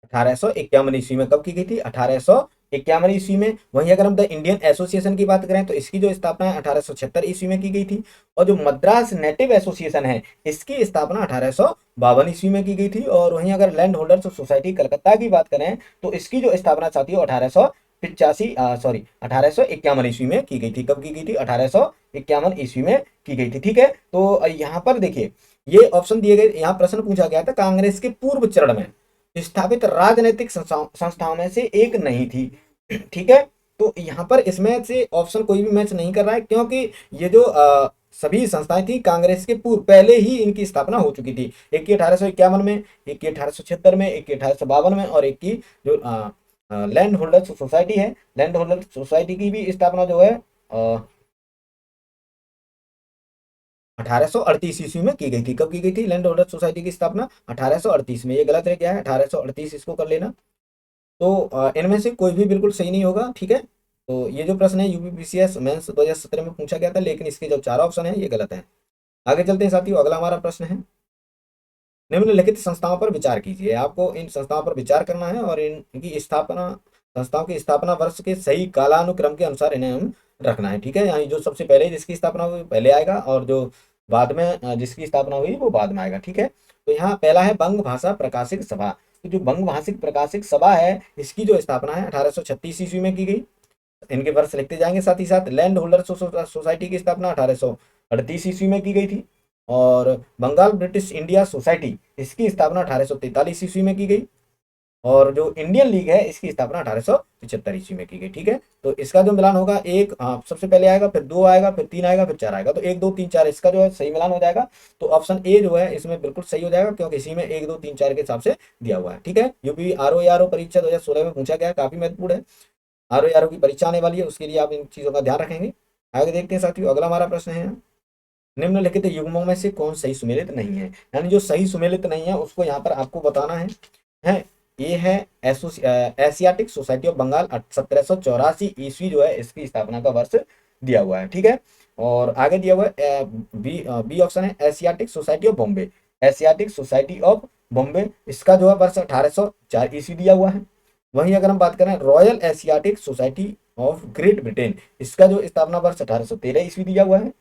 1851 ईस्वी में। कब की गई थी, 1851 ईस्वी में। वहीं अगर हम द इंडियन एसोसिएशन की बात करें, तो इसकी जो स्थापना है 1876 ईस्वी में की गई थी। और जो मद्रास नेटिव एसोसिएशन है इसकी स्थापना 1852 ईस्वी में की गई थी। और वहीं अगर लैंड होल्डर्स सोसाइटी कलकत्ता की बात करें, तो इसकी जो स्थापना साथियों 1851 ईस्वी में की गई थी। कब की गई थी, 1851 ईस्वी में की गई थी। ठीक है, तो यहाँ पर देखिए ये ऑप्शन दिए गए, यहाँ प्रश्न पूछा गया था कांग्रेस के पूर्व चरण में स्थापित राजनीतिक संस्थाओं में से एक नहीं थी। ठीक है, तो यहाँ पर इसमें से ऑप्शन कोई भी मैच नहीं कर रहा है, क्योंकि ये जो सभी संस्थाएं थी कांग्रेस के पूर्व पहले ही इनकी स्थापना हो चुकी थी। एक की 1851 में, एक की 1876 में, एक की 1852 में, और एक की जो लैंड होल्डर सोसाइटी है, लैंड होल्डर सोसाइटी की भी स्थापना जो है 1838 ईस्वी में की गई थी। कब की गई थी लैंड होल्डर सोसाइटी की स्थापना? 1838 में। ये गलत है, क्या है? 1838, इसको कर लेना। तो इनमें से कोई भी बिल्कुल सही नहीं होगा, ठीक है। तो ये जो प्रश्न है यूपीपीसीएस मेंस 2017 में पूछा गया था, लेकिन इसके जो चार ऑप्शन है ये गलत है। आगे चलते हैं साथियों, अगला हमारा प्रश्न है, निम्नलिखित संस्थाओं पर विचार कीजिए। आपको इन संस्थाओं पर विचार करना है और इनकी स्थापना, संस्थाओं की स्थापना वर्ष के सही कालानुक्रम के अनुसार इन्हें हम रखना है, ठीक है। यानी जो सबसे पहले जिसकी स्थापना हुई पहले आएगा, और जो बाद में जिसकी स्थापना हुई वो बाद में आएगा, ठीक है। तो यहाँ पहला है बंग भाषा प्रकाशिक सभा। तो जो बंग भाषिक प्रकाशिक सभा है, इसकी जो स्थापना है 1836 ईस्वी में की गई। इनके वर्ष लिखते जाएंगे साथ ही साथ। लैंड होल्डर सोसाइटी की स्थापना 1838 ईस्वी में की गई थी। और बंगाल ब्रिटिश इंडिया सोसाइटी, इसकी स्थापना 1843 ईस्वी में की गई। और जो इंडियन लीग है, इसकी स्थापना 1875 ईस्वी में की गई, ठीक है। तो इसका जो मिलान होगा, एक सबसे पहले आएगा, फिर दो आएगा, फिर तीन आएगा, फिर चार आएगा। तो एक दो तीन चार इसका जो है सही मिलान हो जाएगा। तो ऑप्शन ए जो है इसमें बिल्कुल सही हो जाएगा, क्योंकि इसी में एक दो तीन चार के हिसाब से दिया हुआ है, ठीक है। यूपी आरओ परीक्षा 2016 में पूछा गया है, काफी महत्वपूर्ण है। आरओ की परीक्षा आने वाली है, उसके लिए आप इन चीजों का ध्यान रखेंगे। आगे देखते हैं साथियों, अगला हमारा प्रश्न है, निम्नलिखित युग्मों में से कौन सही सुमेलित नहीं है। यानी जो सही सुमेलित नहीं है उसको यहाँ पर आपको बताना है। ये है एशियाटिक सोसाइटी ऑफ बंगाल, 1784 ईस्वी जो है इसकी स्थापना का वर्ष दिया हुआ है, ठीक है। और आगे दिया हुआ है बी बी ऑप्शन है Asiatic society of Bombay, Asiatic society of Bombay, इसका जो है वर्ष 1804 ईस्वी दिया हुआ है। वहीं अगर हम बात करें royal Asiatic society of great Britain, इसका जो स्थापना वर्ष 1813 ईस्वी दिया हुआ है।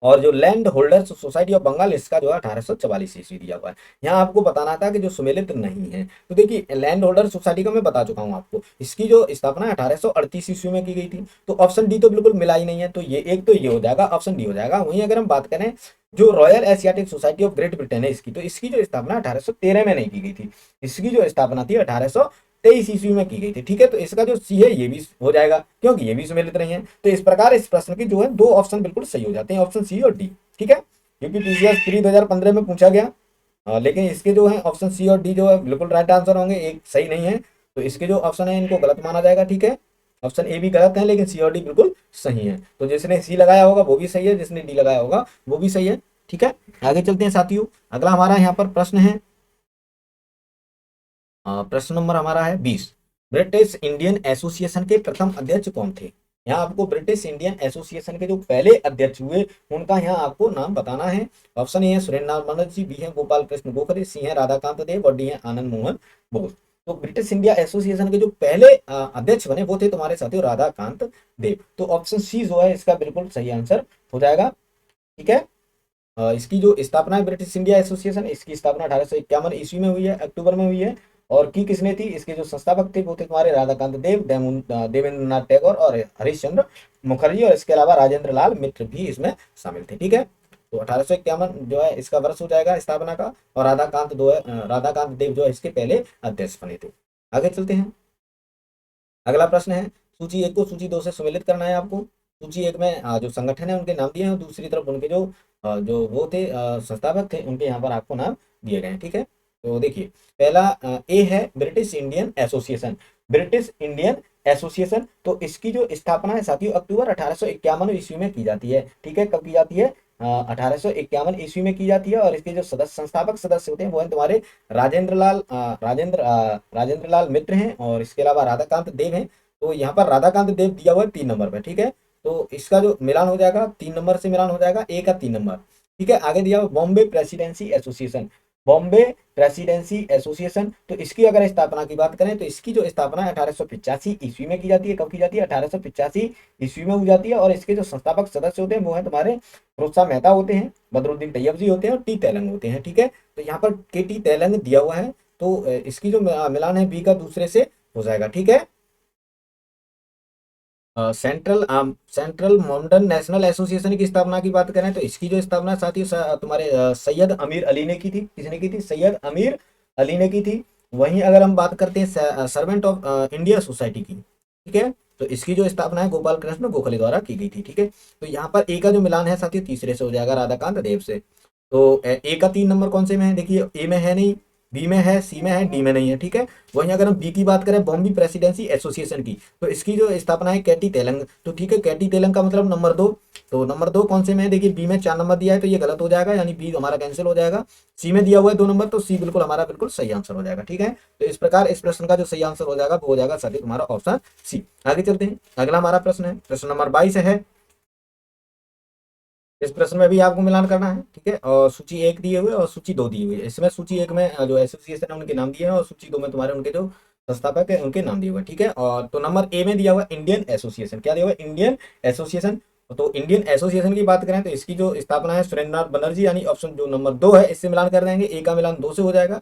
और जो land holders society of Bengal, इसका जो है 1844 ईस्वी दिया हुआ है। यहाँ आपको बताना था कि जो सुमेलित नहीं है। तो देखिए लैंड होल्डर सोसाइटी का मैं बता चुका हूँ आपको, इसकी जो स्थापना 1838 ईस्वी में की गई थी। तो ऑप्शन डी तो बिल्कुल मिला ही नहीं है, तो ये एक तो ये हो जाएगा, ऑप्शन डी हो जाएगा। वहीं अगर हम बात करें जो royal Asiatic society of great Britain है इसकी, तो इसकी जो स्थापना 1813 में नहीं की गई थी, इसकी जो स्थापना थी 1823 ईस्वी में की गई थी, ठीक है। तो इसका जो सी है ये भी हो जाएगा, क्योंकि ये भी सुमेलित नहीं है। तो इस प्रकार इस प्रश्न की जो है दो ऑप्शन बिल्कुल सही हो जाते हैं, ऑप्शन सी और डी, ठीक है। क्योंकि पीसीएस प्री 2015 में पूछा गया, लेकिन इसके जो है ऑप्शन सी और डी जो है बिल्कुल राइट आंसर होंगे, एक सही नहीं है। तो इसके जो ऑप्शन है इनको गलत माना जाएगा, ठीक है। ऑप्शन ए भी गलत है, लेकिन सी और डी बिल्कुल सही है। तो जिसने सी लगाया होगा वो भी सही है, जिसने डी लगाया होगा वो भी सही है, ठीक है। आगे चलते हैं साथियों, अगला हमारा यहाँ पर प्रश्न है, प्रश्न नंबर हमारा है 20। ब्रिटिश इंडियन एसोसिएशन के प्रथम अध्यक्ष कौन थे? यहाँ आपको ब्रिटिश इंडियन एसोसिएशन के जो पहले अध्यक्ष हुए उनका यहाँ आपको नाम बताना है। ऑप्शन ए है सुरेंद्रनाथ बनर्जी, बी है गोपाल कृष्ण गोखले, सी है राधाकांत देव और डी है आनंद मोहन बोस। तो ब्रिटिश इंडिया एसोसिएशन के जो पहले अध्यक्ष बने वो थे तुम्हारे साथियों राधाकांत देव। तो ऑप्शन सी जो है इसका बिल्कुल सही आंसर हो जाएगा, ठीक है। इसकी जो स्थापना है ब्रिटिश इंडिया एसोसिएशन, इसकी स्थापना 1851 ईस्वी में हुई है, अक्टूबर में हुई है। और की किसने थी? इसके जो संस्थापक थे वो थे तुम्हारे राधाकांत देव, देवेंद्र नाथ टैगोर और हरीश चंद्र मुखर्जी, और इसके अलावा राजेंद्र लाल मित्र भी इसमें शामिल थे, ठीक है। तो 1851 जो है इसका वर्ष हो जाएगा स्थापना का। और राधाकांत देव जो है इसके पहले अध्यक्ष बने थे। आगे चलते हैं, अगला प्रश्न है, सूची एक को सूची दो से सुमेलित करना है आपको। सूची एक में जो संगठन है उनके नाम दिए हैं, दूसरी तरफ उनके जो वो थे संस्थापक थे उनके यहाँ पर आपको नाम दिए गए हैं, ठीक है। तो देखिए पहला ए है British Indian association, British Indian association. तो इसकी जो स्थापना है साथियों अक्टूबर 1851 ईस्वी में की जाती है, ठीक है। कब की जाती है? 1851 ईस्वी में की जाती है। और इसके जो संस्थापक सदस्य होते हैं वो हैं तुम्हारे राजेंद्र लाल मित्र हैं, और इसके अलावा राधाकांत देव हैं। तो यहाँ पर राधाकांत देव दिया हुआ है 3 नंबर पे, ठीक है। तो इसका जो मिलान हो जाएगा 3 नंबर से मिलान हो जाएगा, ए का 3 नंबर, ठीक है। आगे दिया हुआ Bombay presidency association, Bombay presidency association. तो इसकी अगर स्थापना की बात करें तो इसकी जो स्थापना 1885 ईस्वी में की जाती है। कब की जाती है? 1885 ईस्वी में हो जाती है। और इसके जो संस्थापक सदस्य होते हैं वो है तुम्हारे प्रोत्साह मेहता होते हैं, बदरुद्दीन तैयब जी होते हैं और टी तेलंग होते हैं, ठीक है। तो यहाँ पर के टी तेलंग दिया हुआ है, तो इसकी जो मिलान है बी का दूसरे से हो जाएगा, ठीक है। सेंट्रल मॉडर्न नेशनल एसोसिएशन की स्थापना की बात करें तो इसकी जो स्थापना साथी तुम्हारे सैयद अमीर अली ने की थी। किसने की थी? सैयद अमीर अली ने की थी। वहीं अगर हम बात करते हैं सर्वेंट ऑफ इंडिया सोसाइटी की, ठीक है, तो इसकी जो स्थापना है गोपाल कृष्ण गोखले द्वारा की गई थी, ठीक है। तो यहाँ पर ए का जो मिलान है साथियों तीसरे से हो जाएगा, राधाकांत देव से। तो ए का 3 नंबर कौन से में है? देखिए ए में है नहीं, बी में है, सी में है, डी में नहीं है, ठीक है। वहीं अगर हम बी की बात करें, बॉम्बे प्रेसिडेंसी एसोसिएशन की, तो इसकी जो स्थापना है कैटी तेलंग, तो ठीक है, कैटी तेलंग का मतलब नंबर 2। तो नंबर 2 कौन से में है, देखिए बी में 4 नंबर दिया है तो ये गलत हो जाएगा, यानी बी हमारा कैंसिल हो जाएगा। सी में दिया हुआ है 2 नंबर, तो सी बिल्कुल हमारा बिल्कुल सही आंसर हो जाएगा, ठीक है। तो इस प्रकार इस प्रश्न का जो सही आंसर हो जाएगा वो हो जाएगा सर तुम्हारा ऑप्शन सी। आगे चलते हैं, अगला हमारा प्रश्न है, प्रश्न नंबर 22 है। इस प्रश्न में भी आपको मिलान करना है, ठीक है। और सूची 1 दिए हुए और सूची 2 दी हुई है। इसमें सूची 1 में जो एसोसिएशन है उनके नाम दिए हैं, और सूची 2 में तुम्हारे उनके जो संस्थापक है उनके नाम दिए हुए हैं, ठीक है। और तो नंबर ए में दिया हुआ इंडियन एसोसिएशन, क्या दिया हुआ है, इंडियन एसोसिएशन। तो इंडियन एसोसिएशन की बात करें तो इसकी जो स्थापना है सुरेंद्रनाथ बनर्जी, यानी ऑप्शन जो नंबर 2 है इससे मिलान कर देंगे, ए का मिलान 2 से हो जाएगा।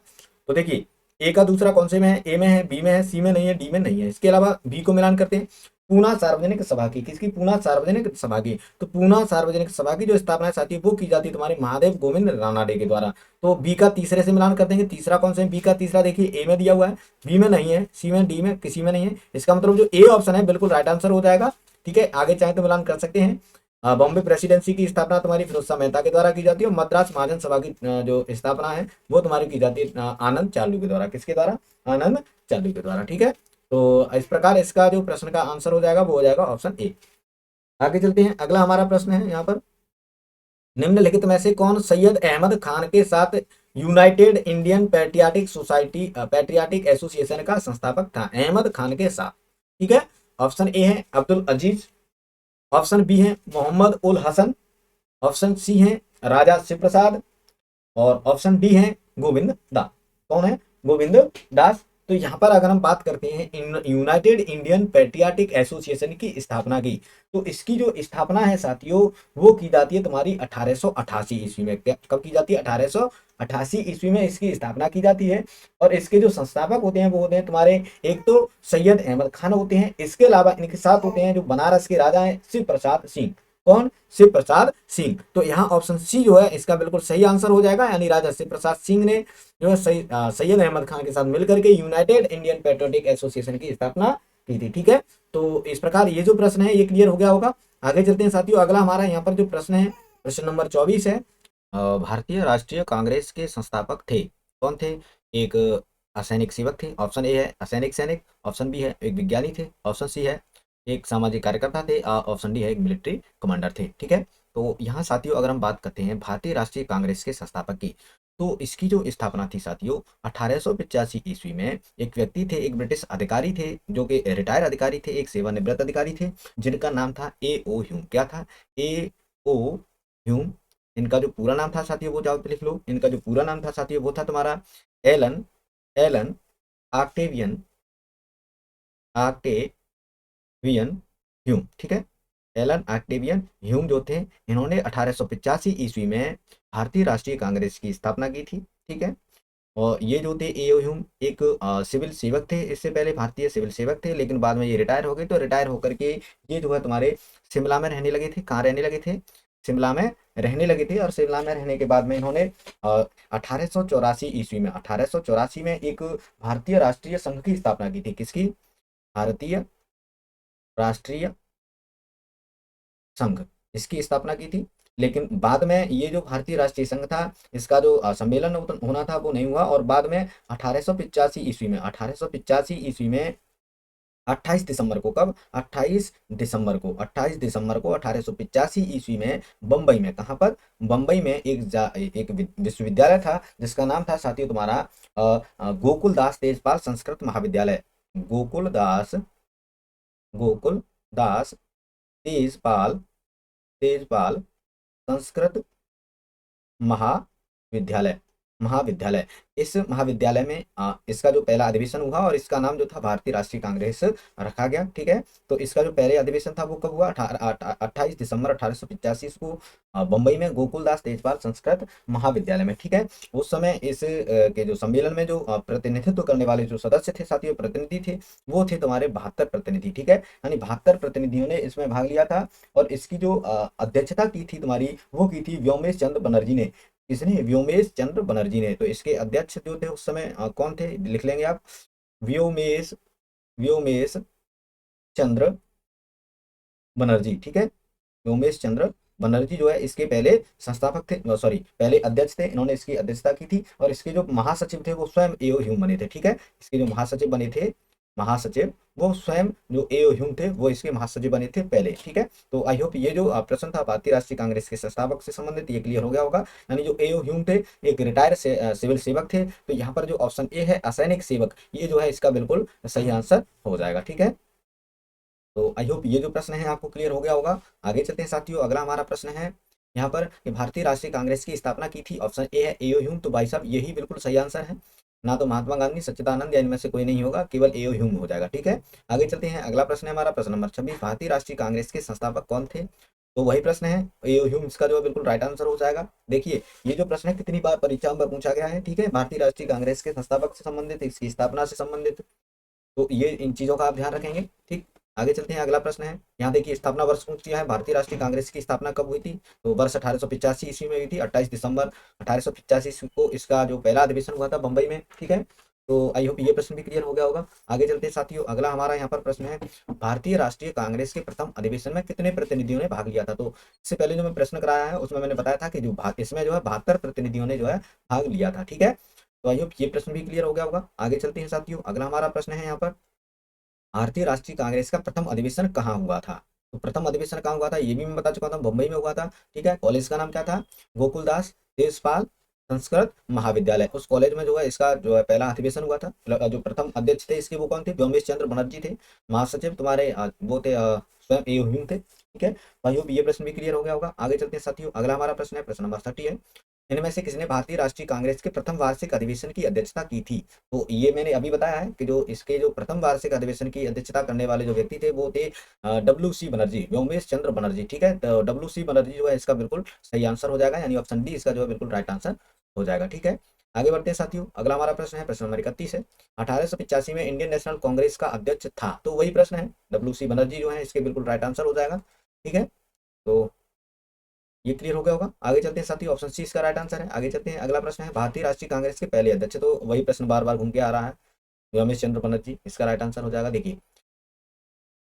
तो देखिए ए का दूसरा कौन से में है, ए में है, बी में है, सी में नहीं है, डी में नहीं है। इसके अलावा बी को मिलान करते हैं, पूना सार्वजनिक सभा की, किसकी, पूना सार्वजनिक सभा की। तो पूना सार्वजनिक सभा की जो स्थापना है साथी वो की जाती है तुम्हारे महादेव गोविंद रानाडे के द्वारा। तो बी का तीसरे से मिलान कर देंगे, तीसरा कौन सा है, बी का तीसरा देखिए ए में दिया हुआ है, बी में नहीं है, सी में, डी में, किसी में नहीं है। इसका मतलब जो ए ऑप्शन है बिल्कुल राइट आंसर हो जाएगा, ठीक है। आगे चाहे तो मिलान कर सकते हैं। बॉम्बे प्रेसिडेंसी की स्थापना तुम्हारी फिरोज शाह मेहता के द्वारा की जाती है, और मद्रास महाजन सभा की जो स्थापना है वो तुम्हारी की जाती है आनंद चालू के द्वारा, किसके द्वारा, आनंद चालू के द्वारा, ठीक है। तो इस प्रकार इसका जो प्रश्न का आंसर हो जाएगा वो हो जाएगा ऑप्शन ए। आगे चलते हैं, अगला हमारा प्रश्न है यहाँ पर, निम्नलिखित में से कौन सैयद अहमद खान के साथ United Indian patriotic society patriotic association का संस्थापक था, अहमद खान के साथ, ठीक है। ऑप्शन ए है अब्दुल अजीज, ऑप्शन बी है मोहम्मद उल हसन, ऑप्शन सी है राजा शिव प्रसाद, और ऑप्शन डी है गोविंद दास। कौन है, गोविंद दास। तो यहाँ पर अगर हम बात करते हैं यूनाइटेड इंडियन पैट्रियाटिक एसोसिएशन की स्थापना की, तो इसकी जो स्थापना है साथियों वो की जाती है तुम्हारी 1888 ईस्वी में। कब की जाती है, 1888 ईस्वी में इसकी स्थापना की जाती है। और इसके जो संस्थापक होते हैं वो होते हैं तुम्हारे, एक तो सैयद अहमद खान होते हैं, इसके अलावा इनके साथ होते हैं जो बनारस के राजा हैं शिव प्रसाद सिंह। कौन, शिव प्रसाद सिंह। तो यहाँ ऑप्शन सी जो है इसका बिल्कुल सही आंसर हो जाएगा, यानी राजा शिव प्रसाद सिंह ने जो है सैयद अहमद खान के साथ मिलकर के यूनाइटेड इंडियन पेट्रियोटिक एसोसिएशन की स्थापना की थी, ठीक है। तो इस प्रकार ये जो प्रश्न है ये क्लियर हो गया होगा। आगे चलते हैं साथियों, अगला हमारा यहाँ पर जो प्रश्न है, प्रश्न नंबर 24 है। भारतीय राष्ट्रीय कांग्रेस के संस्थापक थे, कौन थे, एक असैनिक सेवक थे, ऑप्शन ए है असैनिक सैनिक, ऑप्शन बी है एक विज्ञानी थे, ऑप्शन सी है एक सामाजिक कार्यकर्ता थे, ऑप्शन डी है एक मिलिट्री कमांडर थे, ठीक है। तो यहाँ साथियों अगर हम बात करते हैं भारतीय राष्ट्रीय कांग्रेस के संस्थापक की, तो इसकी जो स्थापना थी साथियों 1885 ईस्वी में। एक व्यक्ति थे, एक ब्रिटिश अधिकारी थे जो कि रिटायर अधिकारी थे, एक सेवानिवृत्त अधिकारी थे, जिनका नाम था ए ओ ह्यूम। क्या था, ए ओ ह्यूम। इनका जो पूरा नाम था साथियों वो जाओ लिख लो, इनका जो पूरा नाम था साथियों वो था तुम्हारा Allan Allan Octavian Octavian Hume, ठीक है। एलन ऑक्टेवियन ह्यूम जो थे, इन्होंने 1885 ईस्वी में भारतीय राष्ट्रीय कांग्रेस की स्थापना की थी, ठीक है। और ये जो थे ए ओ ह्यूम एक सिविल सेवक थे, इससे पहले भारतीय सिविल सेवक थे, लेकिन बाद में ये रिटायर हो गए। तो रिटायर होकर के ये जो है तुम्हारे शिमला में रहने लगे थे। कहाँ रहने लगे थे, शिमला में रहने लगे थे। और शिमला में रहने के बाद में इन्होंने 1884 ईस्वी में, 1884 में एक भारतीय राष्ट्रीय संघ की स्थापना की थी, किसकी, भारतीय राष्ट्रीय संघ, इसकी स्थापना की थी। लेकिन बाद में ये जो भारतीय राष्ट्रीय संघ था इसका जो सम्मेलन होना था वो नहीं हुआ। और बाद में 1885 ईस्वी में, 1885 ईस्वी में 28 दिसंबर को, कब, 28 दिसंबर को, 28 दिसंबर को 1885 ईस्वी में बम्बई में, कहाँ पर, बम्बई में एक विश्वविद्यालय था जिसका नाम था साथियों तुम्हारा गोकुल दास तेजपाल संस्कृत महाविद्यालय। गोकुल दास तेजपाल तेजपाल संस्कृत महाविद्यालय महाविद्यालय। इस महाविद्यालय में इसका जो पहला अधिवेशन हुआ और इसका नाम जो था भारतीय राष्ट्रीय कांग्रेस रखा गया, ठीक है। तो इसका जो पहले अधिवेशन था वो कब हुआ, 28 दिसंबर 1885 को बम्बई में गोकुलदास तेजपाल संस्कृत महाविद्यालय में, ठीक है। उस समय इस के जो सम्मेलन में जो प्रतिनिधित्व करने वाले जो सदस्य थे साथियों, प्रतिनिधि थे, वो थे तुम्हारे 72 प्रतिनिधि, ठीक है। यानी 72 प्रतिनिधियों ने इसमें भाग लिया था। और इसकी जो अध्यक्षता की थी तुम्हारी वो की थी व्योमेश चंद्र बनर्जी ने। इसने, व्योमेश चंद्र बनर्जी ने। तो इसके अध्यक्ष जो थे उस समय कौन थे, लिख लेंगे आप, व्योमेश व्योमेश चंद्र बनर्जी, ठीक है, व्योमेश चंद्र बनर्जी जो है इसके पहले संस्थापक थे, सॉरी पहले अध्यक्ष थे, इन्होंने इसकी अध्यक्षता की थी। और इसके जो महासचिव थे वो स्वयं एओ ह्यूम बने थे, ठीक है। इसके जो महासचिव बने थे, महासचिव, वो स्वयं जो एओ ह्यूम थे वो इसके महासचिव बने थे पहले, ठीक है। तो आई होप ये जो प्रश्न था भारतीय राष्ट्रीय कांग्रेस के संस्थापक से संबंधित, ये क्लियर हो गया होगा। यानी जो एओ ह्यूम थे एक रिटायर्ड सिविल सेवक थे। तो यहाँ पर जो ऑप्शन ए है असैनिक सेवक, ये जो है इसका बिल्कुल सही आंसर हो जाएगा, ठीक है। तो आई होप ये जो प्रश्न है आपको क्लियर हो गया होगा। आगे चलते हैं साथियों, अगला हमारा प्रश्न है यहाँ पर कि भारतीय राष्ट्रीय कांग्रेस की स्थापना की थी। ऑप्शन ए है एओ ह्यूम। तो भाई साहब यही बिल्कुल सही आंसर है। ना तो महात्मा गांधी, सच्चिदानंद या इनमें से कोई नहीं होगा, केवल एओ ह्यूम हो जाएगा, ठीक है। आगे चलते हैं, अगला प्रश्न है हमारा प्रश्न नंबर 26, भारतीय राष्ट्रीय कांग्रेस के संस्थापक कौन थे। तो वही प्रश्न है, एओ ह्यूम इसका जो है बिल्कुल राइट आंसर हो जाएगा। देखिए ये जो प्रश्न है कितनी बार परीक्षा में पूछा गया है, ठीक है। भारतीय राष्ट्रीय कांग्रेस के संस्थापक से संबंधित, इसकी स्थापना से संबंधित, तो ये इन चीजों का आप ध्यान रखेंगे, ठीक। आगे चलते हैं, अगला प्रश्न है, यहाँ देखिए स्थापना वर्ष पूछ लिया है, भारतीय राष्ट्रीय कांग्रेस की स्थापना कब हुई थी। तो वर्ष 1885 ईस्वी में हुई थी, 28 दिसंबर 1885 को इसका जो पहला अधिवेशन हुआ था बंबई में, ठीक है। तो आई होप ये प्रश्न भी क्लियर हो गया होगा। आगे चलते हैं साथियों, अगला हमारा यहाँ पर प्रश्न है, भारतीय राष्ट्रीय कांग्रेस के प्रथम अधिवेशन में कितने प्रतिनिधियों ने भाग लिया था। तो इससे पहले जो मैं प्रश्न कराया है उसमें मैंने बताया था कि जो इसमें जो है 72 प्रतिनिधियों ने जो है भाग लिया था, ठीक है। तो आई होप ये प्रश्न भी क्लियर हो गया होगा। आगे चलते हैं साथियों, अगला हमारा प्रश्न है यहाँ पर, भारतीय राष्ट्रीय कांग्रेस का प्रथम अधिवेशन कहाँ हुआ था। तो प्रथम अधिवेशन कहाँ हुआ था ये भी मैं बता चुका था, मुंबई में हुआ था, ठीक है। कॉलेज का नाम क्या था, गोकुलदास देशपाल संस्कृत महाविद्यालय। उस कॉलेज में जो है इसका जो है पहला अधिवेशन हुआ था। जो प्रथम अध्यक्ष थे इसके वो कौन थे, व्योमेश चंद्र बनर्जी थे। महासचिव तुम्हारे वो थे स्वयं एओ ह्यूम थे, ठीक है। भाइयों ये प्रश्न भी क्लियर हो गया होगा। आगे चलते हैं साथियों, अगला हमारा प्रश्न है प्रश्न नंबर 30 है, इनमें से किसने भारतीय राष्ट्रीय कांग्रेस के प्रथम वार्षिक अधिवेशन की अध्यक्षता की थी। तो ये मैंने अभी बताया है कि जो इसके जो प्रथम वार्षिक अधिवेशन की अध्यक्षता करने वाले जो व्यक्ति थे वो थे डब्ल्यू सी बनर्जी, व्योमेश चंद्र बनर्जी, ठीक है। तो डब्ल्यू सी बनर्जी जो है इसका बिल्कुल सही आंसर हो जाएगा, यानी ऑप्शन डी इसका जो है बिल्कुल राइट आंसर हो जाएगा, ठीक है। आगे बढ़ते हैं साथियों, अगला हमारा प्रश्न है प्रश्न नंबर 31 है, 1885 में इंडियन नेशनल कांग्रेस का अध्यक्ष था। तो वही प्रश्न है, डब्ल्यू सी बनर्जी जो है इसके बिल्कुल राइट आंसर हो जाएगा, ठीक है। तो ये क्लियर हो गया होगा। आगे चलते हैं साथियों, ऑप्शन सी इसका राइट आंसर है। आगे चलते हैं, अगला प्रश्न है, भारतीय राष्ट्रीय कांग्रेस के पहले अध्यक्ष। तो वही प्रश्न बार बार घूम के आ रहा है, रमेश चंद्र बनर्जी इसका राइट आंसर हो जाएगा। देखिए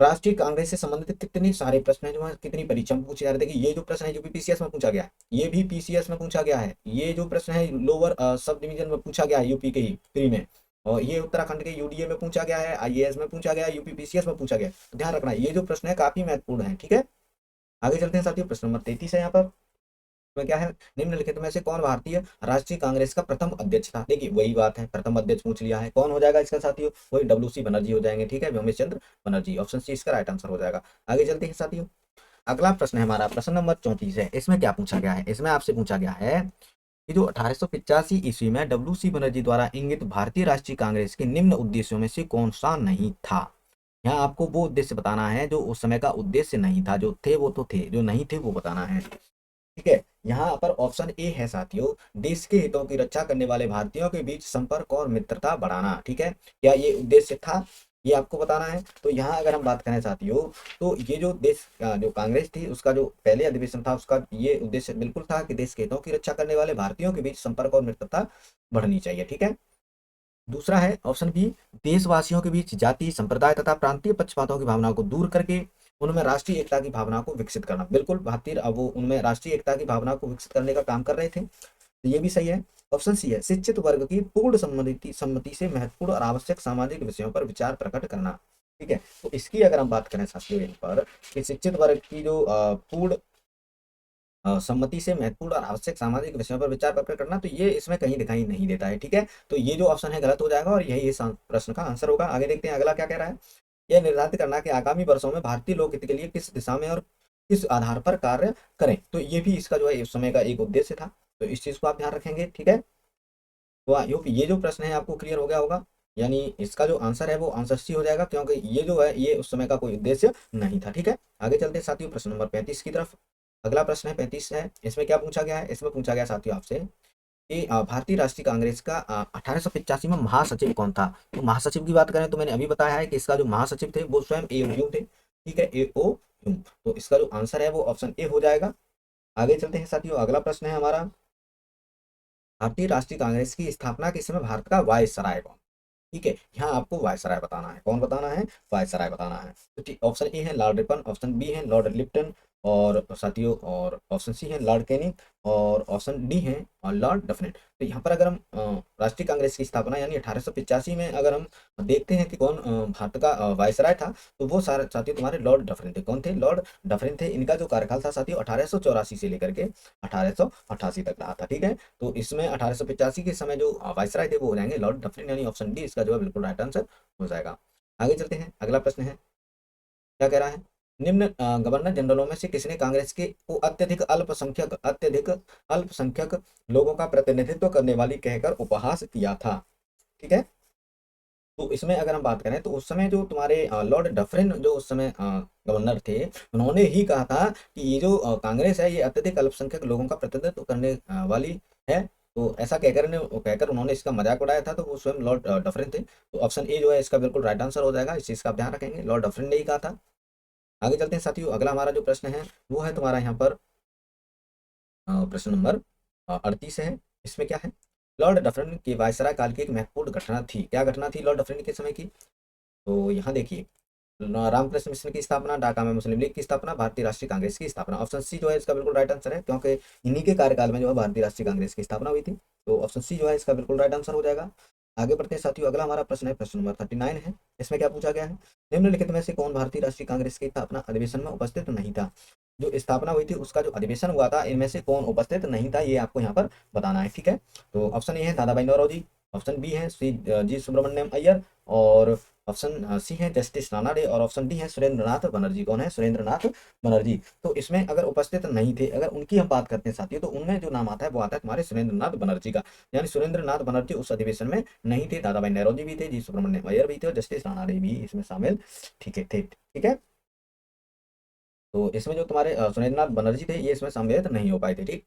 राष्ट्रीय कांग्रेस से संबंधित कितने सारे प्रश्न है जो है कितनी परीक्षा में पूछे जा रहे। देखिए ये जो प्रश्न है जो भी पीसीएस में पूछा गया है, ये भी पीसीएस में पूछा गया है। ये जो प्रश्न है लोअर सब डिवीजन में पूछा गया है, यूपी के ही प्री में, और ये उत्तराखंड के यूडीए में पूछा गया है, आईएएस में पूछा गया है, यूपी पीसीएस में पूछा गया है। तो ध्यान रखना ये जो प्रश्न है काफी महत्वपूर्ण है, ठीक है। आगे चलते हैं साथियों, प्रश्न नंबर 33 है यहाँ पर, में क्या है, निम्नलिखित में से कौन भारतीय राष्ट्रीय कांग्रेस का प्रथम अध्यक्ष था। देखिए वही बात है, प्रथम अध्यक्ष पूछ लिया है, कौन हो जाएगा इसका साथियों, वही डब्ल्यू सी बनर्जी हो जाएंगे, ठीक है, व्योमेश चंद्र बनर्जी, ऑप्शन सी इसका राइट आंसर हो जाएगा। आगे चलते हैं साथियों, अगला प्रश्न है हमारा प्रश्न नंबर 34 है। इसमें क्या पूछा गया है, इसमें आपसे पूछा गया है कि जो 1885 ईस्वी में डब्ल्यू सी बनर्जी द्वारा इंगित भारतीय राष्ट्रीय कांग्रेस के निम्न उद्देश्यों में से कौन सा नहीं था। यहाँ आपको वो उद्देश्य बताना है जो उस समय का उद्देश्य नहीं था, जो थे वो तो थे, जो नहीं थे वो बताना है, ठीक है। यहाँ पर ऑप्शन ए है साथियों, देश के हितों की रक्षा करने वाले भारतीयों के बीच संपर्क और मित्रता बढ़ाना, ठीक है। क्या ये उद्देश्य था, ये आपको बताना है। तो यहाँ अगर हम बात करें साथियों, तो ये जो देश जो कांग्रेस थी उसका जो पहले अधिवेशन था उसका ये उद्देश्य बिल्कुल था कि देश के हितों की रक्षा करने वाले भारतीयों के बीच संपर्क और मित्रता बढ़नी चाहिए, ठीक है। दूसरा है ऑप्शन बी, देशवासियों के बीच जाति संप्रदाय तथा प्रांतीय पक्षपातों की भावनाओं को दूर करके उनमें राष्ट्रीय एकता की भावना को विकसित करना। बिल्कुल भारतीय वो उनमें राष्ट्रीय एकता की भावना को विकसित करने का काम कर रहे थे, तो ये भी सही है। ऑप्शन सी है, शिक्षित वर्ग की पूर्ण सम्मति से महत्वपूर्ण और आवश्यक सामाजिक विषयों पर विचार प्रकट करना, ठीक है। तो इसकी अगर हम बात करें साथियों इन पर कि शिक्षित वर्ग की जो पूर्ण सम्मति से महत्वपूर्ण और आवश्यक सामाजिक विषयों पर विचार प्रकट करना, तो ये इसमें कहीं दिखाई नहीं देता है, ठीक है। तो ये जो ऑप्शन है गलत हो जाएगा और यही इस प्रश्न का आंसर होगा। आगे देखते हैं अगला क्या कह रहा है, यह निर्धारित करना कि आगामी वर्षों में भारतीय लोकहित के लिए किस दिशा में और किस आधार पर कार्य करें। तो ये भी इसका जो है इस समय का एक उद्देश्य था, तो इस चीज को आप ध्यान रखेंगे, ठीक है। तो ये जो प्रश्न है आपको क्लियर हो गया होगा, यानी इसका जो आंसर है वो आंसर सी हो जाएगा, क्योंकि ये जो है ये उस समय का कोई उद्देश्य नहीं था, ठीक है। आगे चलते हैं साथियों प्रश्न नंबर 35 की तरफ। अगला प्रश्न है 35 है, इसमें क्या पूछा गया है, इसमें पूछा गया साथियों आपसे कि भारतीय राष्ट्रीय कांग्रेस का 1885 में महासचिव कौन था। तो महासचिव की बात करें तो मैंने अभी बताया है कि इसका जो महासचिव थे वो स्वयं एओ ह्यूम थे, ठीक है, एओ ह्यूम। तो इसका जो आंसर है वो ऑप्शन ए हो जाएगा। आगे चलते हैं साथियों, अगला प्रश्न है हमारा, भारतीय राष्ट्रीय कांग्रेस की स्थापना के समय भारत का वायसराय कौन, ठीक है। यहाँ आपको वायसराय बताना है, कौन बताना है, वायसराय बताना है। तो ठीक, ऑप्शन ए है लॉर्ड रिपन, ऑप्शन बी है लॉर्ड लिप्टन, और साथियों और ऑप्शन सी है लॉर्ड कैनिंग और ऑप्शन डी है लॉर्ड डफरिन। तो यहाँ पर अगर हम राष्ट्रीय कांग्रेस की स्थापना यानी 1885 में अगर हम देखते हैं कि कौन भारत का वायसराय था, तो वो सारे साथियों तुम्हारे लॉर्ड डफरिन थे। कौन थे? लॉर्ड डफरिन थे। इनका जो कार्यकाल था साथियों 1884 से लेकर के 1888 तक रहा था। ठीक है, तो इसमें 1885 के समय जो वायसराय थे वो हो जाएंगे लॉर्ड डफरिन, यानी ऑप्शन डी इसका जो है बिल्कुल राइट आंसर हो जाएगा। आगे चलते हैं, अगला प्रश्न है, क्या कह रहा है? निम्न गवर्नर जनरलों में से किसने कांग्रेस के को अत्यधिक अल्पसंख्यक लोगों का प्रतिनिधित्व करने वाली कहकर उपहास किया था? ठीक है, तो इसमें अगर हम बात करें तो उस समय जो तुम्हारे लॉर्ड डफरिन जो उस समय गवर्नर थे, उन्होंने ही कहा था कि ये जो कांग्रेस है ये अत्यधिक अल्पसंख्यक लोगों का प्रतिनिधित्व करने वाली है। तो ऐसा कहकर उन्होंने इसका मजाक उड़ाया था, तो वो स्वयं लॉर्ड डफरिन थे। तो ऑप्शन ए जो है इसका बिल्कुल राइट आंसर हो जाएगा, इस चीज का आप ध्यान रखेंगे, लॉर्ड डफरिन ने ही कहा था। आगे चलते हैं साथियों, अगला हमारा जो प्रश्न है वो है तुम्हारा यहाँ पर प्रश्न नंबर 38 है। इसमें क्या है? लॉर्ड डफरिन के वायसराय काल की एक महत्वपूर्ण घटना थी। क्या घटना थी लॉर्ड डफरिन के समय की? तो यहाँ देखिए, रामकृष्ण मिशन की स्थापना, ढाका में मुस्लिम लीग की स्थापना, भारतीय राष्ट्रीय कांग्रेस की स्थापना। ऑप्शन सी जो है इसका बिल्कुल राइट आंसर है, क्योंकि इन्हीं के कार्यकाल में जो है भारतीय राष्ट्रीय कांग्रेस की स्थापना हुई थी। तो ऑप्शन सी जो है इसका बिल्कुल राइट आंसर हो जाएगा। आगे बढ़ते हैं साथियों, अगला हमारा प्रश्न है प्रश्न नंबर 39 है। इसमें क्या पूछा गया है? निम्नलिखित में से कौन भारतीय राष्ट्रीय कांग्रेस की स्थापना अधिवेशन में उपस्थित नहीं था? जो स्थापना हुई थी उसका जो अधिवेशन हुआ था, इनमें से कौन उपस्थित नहीं था, ये आपको यहाँ पर बताना है। ठीक है, तो ऑप्शन ए है दादा भाई नौरोजी, ऑप्शन बी है श्री जी सुब्रमण्यम अय्यर, और ऑप्शन सी है जस्टिस राणा डे, और ऑप्शन डी है सुरेंद्र नाथ बनर्जी। कौन है? सुरेंद्र नाथ बनर्जी। तो इसमें अगर उपस्थित नहीं थे, अगर उनकी हम बात करते हैं साथियों, तो उनमें जो नाम आता है वो आता है तुम्हारे सुरेंद्र नाथ बनर्जी का, यानी सुरेंद्र नाथ बनर्जी उस अधिवेशन में नहीं थे। दादा भाई नौरोजी भी थे, जी सुब्रमण्यम अय्यर भी थे, और जस्टिस राणा डे भी इसमें शामिल ठीक है थे। ठीक है, तो इसमें जो तुम्हारे सुरेंद्र नाथ बनर्जी थे ये इसमें सम्मिलित नहीं हो पाए थे। ठीक,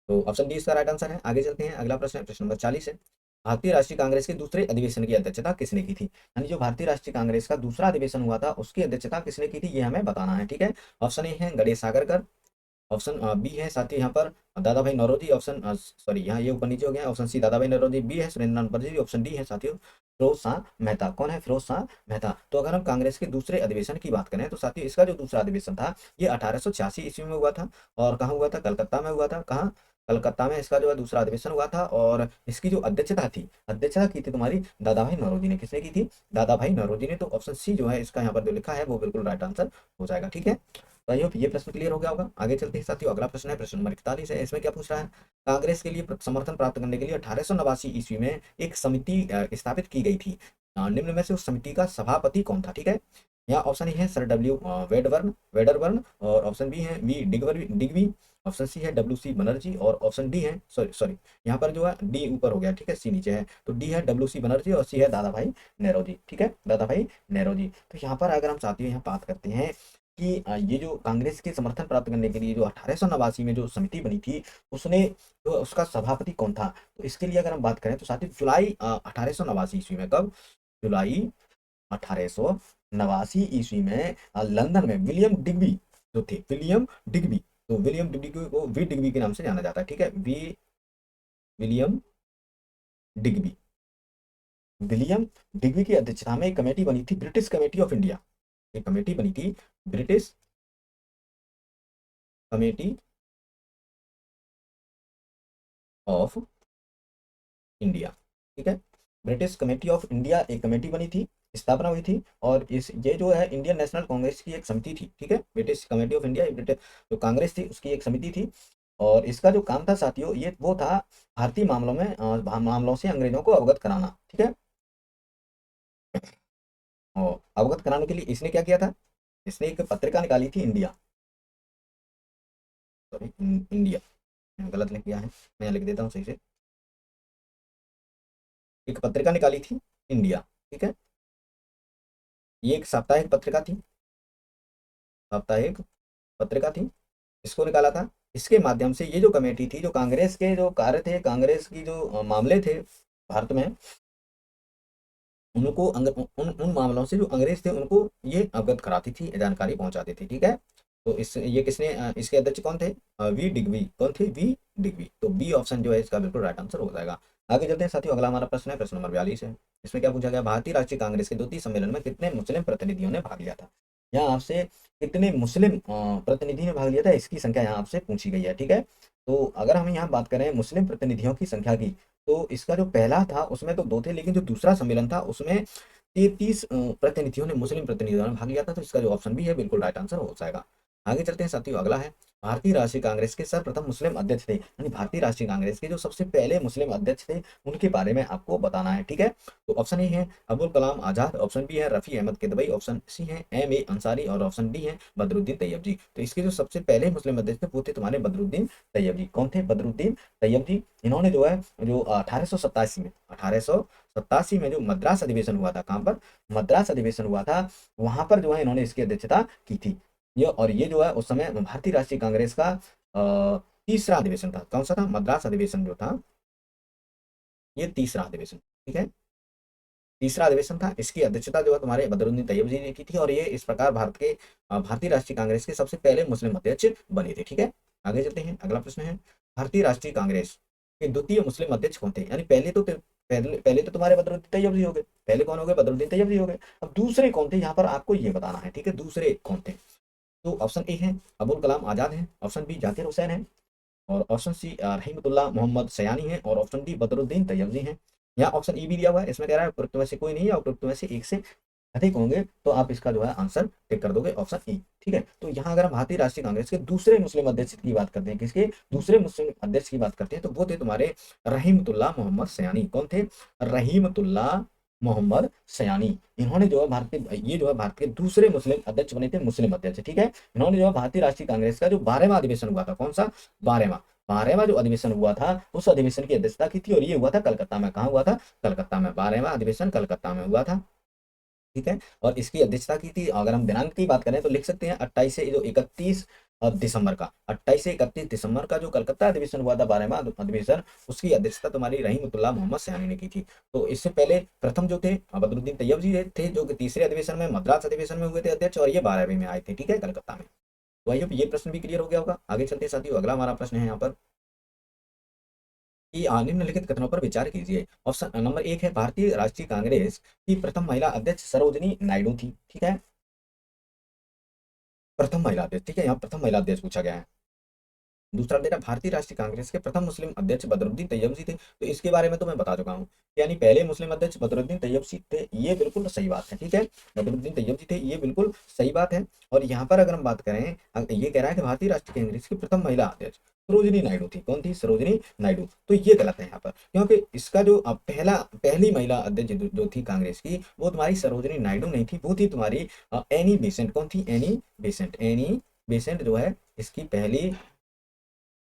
तो ऑप्शन डी इसका राइट आंसर है। आगे चलते हैं, अगला प्रश्न है प्रश्न नंबर 40 है। भारतीय राष्ट्रीय कांग्रेस के दूसरे अधिवेशन की अध्यक्षता किसने की थी? यानी जो भारतीय राष्ट्रीय कांग्रेस का दूसरा अधिवेशन हुआ था उसकी अध्यक्षता किसने की थी, ये हमें बताना है। ठीक है, ऑप्शन ए है गणेश सागरकर, ऑप्शन बी है साथी यहाँ पर दादा भाई नौरोजी, ऑप्शन सॉरी यहाँ ये ऊपर नीचे हो गया, ऑप्शन सी दादा भाई नौरोजी, बी है सुरेंद्र नाथ बनर्जी, ऑप्शन डी है साथियों फिरोज शाह मेहता। कौन है? फिरोज शाह मेहता। तो अगर हम कांग्रेस के दूसरे अधिवेशन की बात करें तो साथियों इसका जो दूसरा अधिवेशन था ये 1886 ईस्वी में हुआ था। और कहाँ हुआ था? कलकत्ता में हुआ था। कहाँ? कलकत्ता में इसका जो है दूसरा अधिवेशन हुआ था, और इसकी जो अध्यक्षता की थी तुम्हारी दादा भाई नौरोजी ने। किसने की थी? दादा भाई नौरोजी ने। तो ऑप्शन सी जो है इसका यहाँ पर जो लिखा है वो बिल्कुल राइट आंसर हो जाएगा। ठीक है, तो आई होप ये प्रश्न क्लियर हो गया होगा। आगे चलते हैं साथियों, अगला प्रश्न है प्रश्न नंबर 41 है। इसमें क्या पूछ रहा है? कांग्रेस के लिए समर्थन प्राप्त करने के लिए 1889 ईस्वी में एक समिति स्थापित की गई थी। निम्न में से उस समिति का सभापति कौन था? ठीक है, यहाँ ऑप्शन ए है सर डब्ल्यू वेडरबर्न, और ऑप्शन बी है वी डिगवी, ऑप्शन सी है डब्ल्यू सी बनर्जी, और ऑप्शन डी है सॉरी सॉरी यहाँ पर जो है डी ऊपर हो गया, ठीक है, सी नीचे है, तो डी है डब्ल्यू सी बनर्जी और सी है दादा भाई नेहरूजी। ठीक है, दादा भाई नेहरूजी। तो यहाँ पर अगर हम साथियों यहाँ बात करते हैं कि ये जो कांग्रेस के समर्थन प्राप्त करने के लिए जो 1889 में जो समिति बनी थी, उसने जो उसका सभापति कौन था? तो इसके लिए अगर हम बात करें तो साथियों जुलाई 1889 ईस्वी में, कब? जुलाई 1889 ईस्वी में लंदन में विलियम डिग्बी जो थे, विलियम डिग्बी, तो विलियम डिग्बी को वी डिग्बी के नाम से जाना जाता है। ठीक है, विलियम डिग्बी, विलियम डिग्बी की अध्यक्षता में एक कमेटी बनी थी, ब्रिटिश कमेटी ऑफ इंडिया। एक कमेटी बनी थी, ब्रिटिश कमेटी ऑफ इंडिया। ठीक है, ब्रिटिश कमेटी ऑफ इंडिया एक कमेटी बनी थी, स्थापना हुई थी, और इस ये जो है इंडियन नेशनल कांग्रेस की एक समिति थी। ठीक है, British committee of India British जो कांग्रेस थी उसकी एक समिति थी, और इसका जो काम था साथियों ये वो था भारतीय मामलों में मामलों से अंग्रेजों को अवगत कराना। ठीक है, और अवगत कराने के लिए इसने क्या किया था? इसने एक पत्रिका निकाली थी, इंडिया, सॉरी इंडिया, गलत लिख दिया है, मैं लिख देता हूँ सही से। एक पत्रिका निकाली थी, इंडिया। ठीक है, ये एक साप्ताहिक पत्रिका थी, साप्ताहिक पत्रिका थी, इसको निकाला था। इसके माध्यम से ये जो कमेटी थी, जो कांग्रेस के जो कार्य थे, कांग्रेस की जो मामले थे भारत में, उनको उन उन मामलों से जो अंग्रेज थे उनको ये अवगत कराती थी, जानकारी पहुंचाती थी। ठीक है, तो इस ये किसने इसके अध्यक्ष कौन थे? V Digby. कौन थे? V Digby. तो बी ऑप्शन जो है इसका बिल्कुल राइट आंसर हो जाएगा। आगे चलते हैं साथियों, अगला हमारा प्रश्न है प्रश्न नंबर 42 है। इसमें क्या पूछा गया? भारतीय राष्ट्रीय कांग्रेस के द्वितीय सम्मेलन में कितने मुस्लिम प्रतिनिधियों ने भाग लिया था? यहाँ आपसे कितने मुस्लिम प्रतिनिधि ने भाग लिया था, इसकी संख्या यहाँ आपसे पूछी गई है। ठीक है, तो अगर हम यहाँ बात करें मुस्लिम प्रतिनिधियों की संख्या की, तो इसका जो पहला था उसमें तो 2 थे, लेकिन जो दूसरा सम्मेलन था उसमें 33 प्रतिनिधियों ने, मुस्लिम प्रतिनिधियों ने भाग लिया था। तो इसका जो ऑप्शन भी है बिल्कुल राइट आंसर हो जाएगा। आगे चलते हैं साथियों, अगला है भारतीय राष्ट्रीय कांग्रेस के सर्वप्रथम मुस्लिम अध्यक्ष थे, यानी भारतीय राष्ट्रीय कांग्रेस के जो सबसे पहले मुस्लिम अध्यक्ष थे उनके बारे में आपको बताना है। ठीक है, तो ऑप्शन ए है अबुल कलाम आजाद, ऑप्शन बी है रफी अहमद किदवई, ऑप्शन सी है M A अंसारी और ऑप्शन डी है बदरुद्दीन तैयब जी। तो इसके जो सबसे पहले मुस्लिम अध्यक्ष थे वो थे तुम्हारे बदरुद्दीन तैयब जी। कौन थे? बदरुद्दीन तैयब जी। इन्होंने जो है जो 1887 में जो मद्रास अधिवेशन हुआ था, कहाँ पर मद्रास अधिवेशन हुआ था, वहां पर जो है इन्होंने इसकी अध्यक्षता की थी। ये जो है उस समय भारतीय राष्ट्रीय कांग्रेस का तीसरा अधिवेशन था। कौन सा था? मद्रास अधिवेशन जो था, ये तीसरा अधिवेशन। ठीक है, तीसरा अधिवेशन था। इसकी अध्यक्षता जो है तुम्हारे बदरुद्दीन तैयब जी ने की थी, और ये इस प्रकार भारतीय राष्ट्रीय कांग्रेस के सबसे पहले मुस्लिम अध्यक्ष बने थे। ठीक है, आगे चलते हैं, अगला प्रश्न है भारतीय राष्ट्रीय कांग्रेस के द्वितीय मुस्लिम अध्यक्ष कौन थे? यानी पहले तो तुम्हारे बदरुद्दीन तैयब जी हो गए, पहले कौन हो गए? बदरुद्दीन तैयब जी हो गए। अब दूसरे कौन थे यहाँ पर आपको ये बताना है। ठीक है, दूसरे कौन थे? तो ऑप्शन ए है अबुल कलाम आजाद है, ऑप्शन बी जाकिर हुसैन है, और ऑप्शन सी रहीमतुल्लाह मोहम्मद सयानी है, और ऑप्शन डी बदरुद्दीन तैयबजी हैं। यहाँ ऑप्शन ई भी दिया हुआ है, इसमें कह रहा है उपरोक्त में से कोई नहीं है, उपरोक्त में से एक से अधिक होंगे, तो आप इसका जो है आंसर टिक कर दोगे ऑप्शन ई। ठीक है, तो यहाँ अगर हम भारतीय राष्ट्रीय कांग्रेस के दूसरे मुस्लिम अध्यक्ष की बात करते हैं, किसके दूसरे मुस्लिम अध्यक्ष की बात करते हैं, तो वो थे तुम्हारे रहीमतुल्लाह मोहम्मद सयानी। कौन थे? रहीमतुल्लाह मोहम्मद सयानी। इन्होंने जो है ये जो है भारत के दूसरे मुस्लिम अध्यक्ष बने थे, मुस्लिम अध्यक्ष। ठीक है, इन्होंने जो है भारतीय राष्ट्रीय कांग्रेस का जो 12वां अधिवेशन हुआ था, कौन सा? 12वां जो अधिवेशन हुआ था, उस अधिवेशन की अध्यक्षता की थी, और ये हुआ था कलकत्ता में। कहाँ हुआ था? कलकत्ता में। 12वां अधिवेशन कलकत्ता में हुआ था। ठीक है, और इसकी अध्यक्षता की थी, अगर हम दिनांक की बात करें तो लिख सकते हैं 28 से जो 31 दिसंबर का, 28 से 31 दिसंबर का जो कलकत्ता अधिवेशन हुआ था, 12वां अधिवेशन, उसकी अध्यक्षता तुम्हारी रहीमतुल्लाह मोहम्मद सयानी ने की थी। तो इससे पहले प्रथम जो थे बदरुद्दीन तैयब जी थे, जो कि तीसरे अधिवेशन में, मद्रास अधिवेशन में हुए थे अध्यक्ष, और ये 12वीं में आए थे। ठीक है, कलकत्ता में। तो आइए ये प्रश्न भी क्लियर हो गया होगा। आगे चलते हैं साथियों, अगला हमारा प्रश्न है यहाँ पर कि निम्नलिखित कथनों पर विचार कीजिए। ऑप्शन नंबर 1 है भारतीय राष्ट्रीय कांग्रेस की प्रथम महिला अध्यक्ष सरोजिनी नायडू थी। ठीक है, प्रथम महिला अध्यक्ष। ठीक है, यहाँ प्रथम महिला अध्यक्ष पूछा गया है। दूसरा डेटा भारतीय राष्ट्रीय कांग्रेस के प्रथम मुस्लिम अध्यक्ष बदरुद्दीन तैयब जी थे, तो इसके बारे में तो मैं बता चुका हूँ, यानी पहले मुस्लिम अध्यक्ष बदरुद्दीन तैयब जी थे, ये बिल्कुल सही बात है। ठीक है, बदरुद्दीन तैयब जी थे, ये बिल्कुल सही बात है। और यहाँ पर अगर हम बात करें, ये कह रहा है कि भारतीय राष्ट्रीय कांग्रेस की प्रथम महिला अध्यक्ष सरोजिनी नायडू थी। कौन थी? सरोजिनी नायडू। तो ये गलत है यहाँ पर, क्योंकि इसका जो पहली महिला अध्यक्ष जो थी कांग्रेस की, वो तुम्हारी सरोजिनी नायडू नहीं थी, वो थी तुम्हारी एनी बेसेंट। कौन थी? Annie Besant. एनी बेसेंट जो है इसकी पहली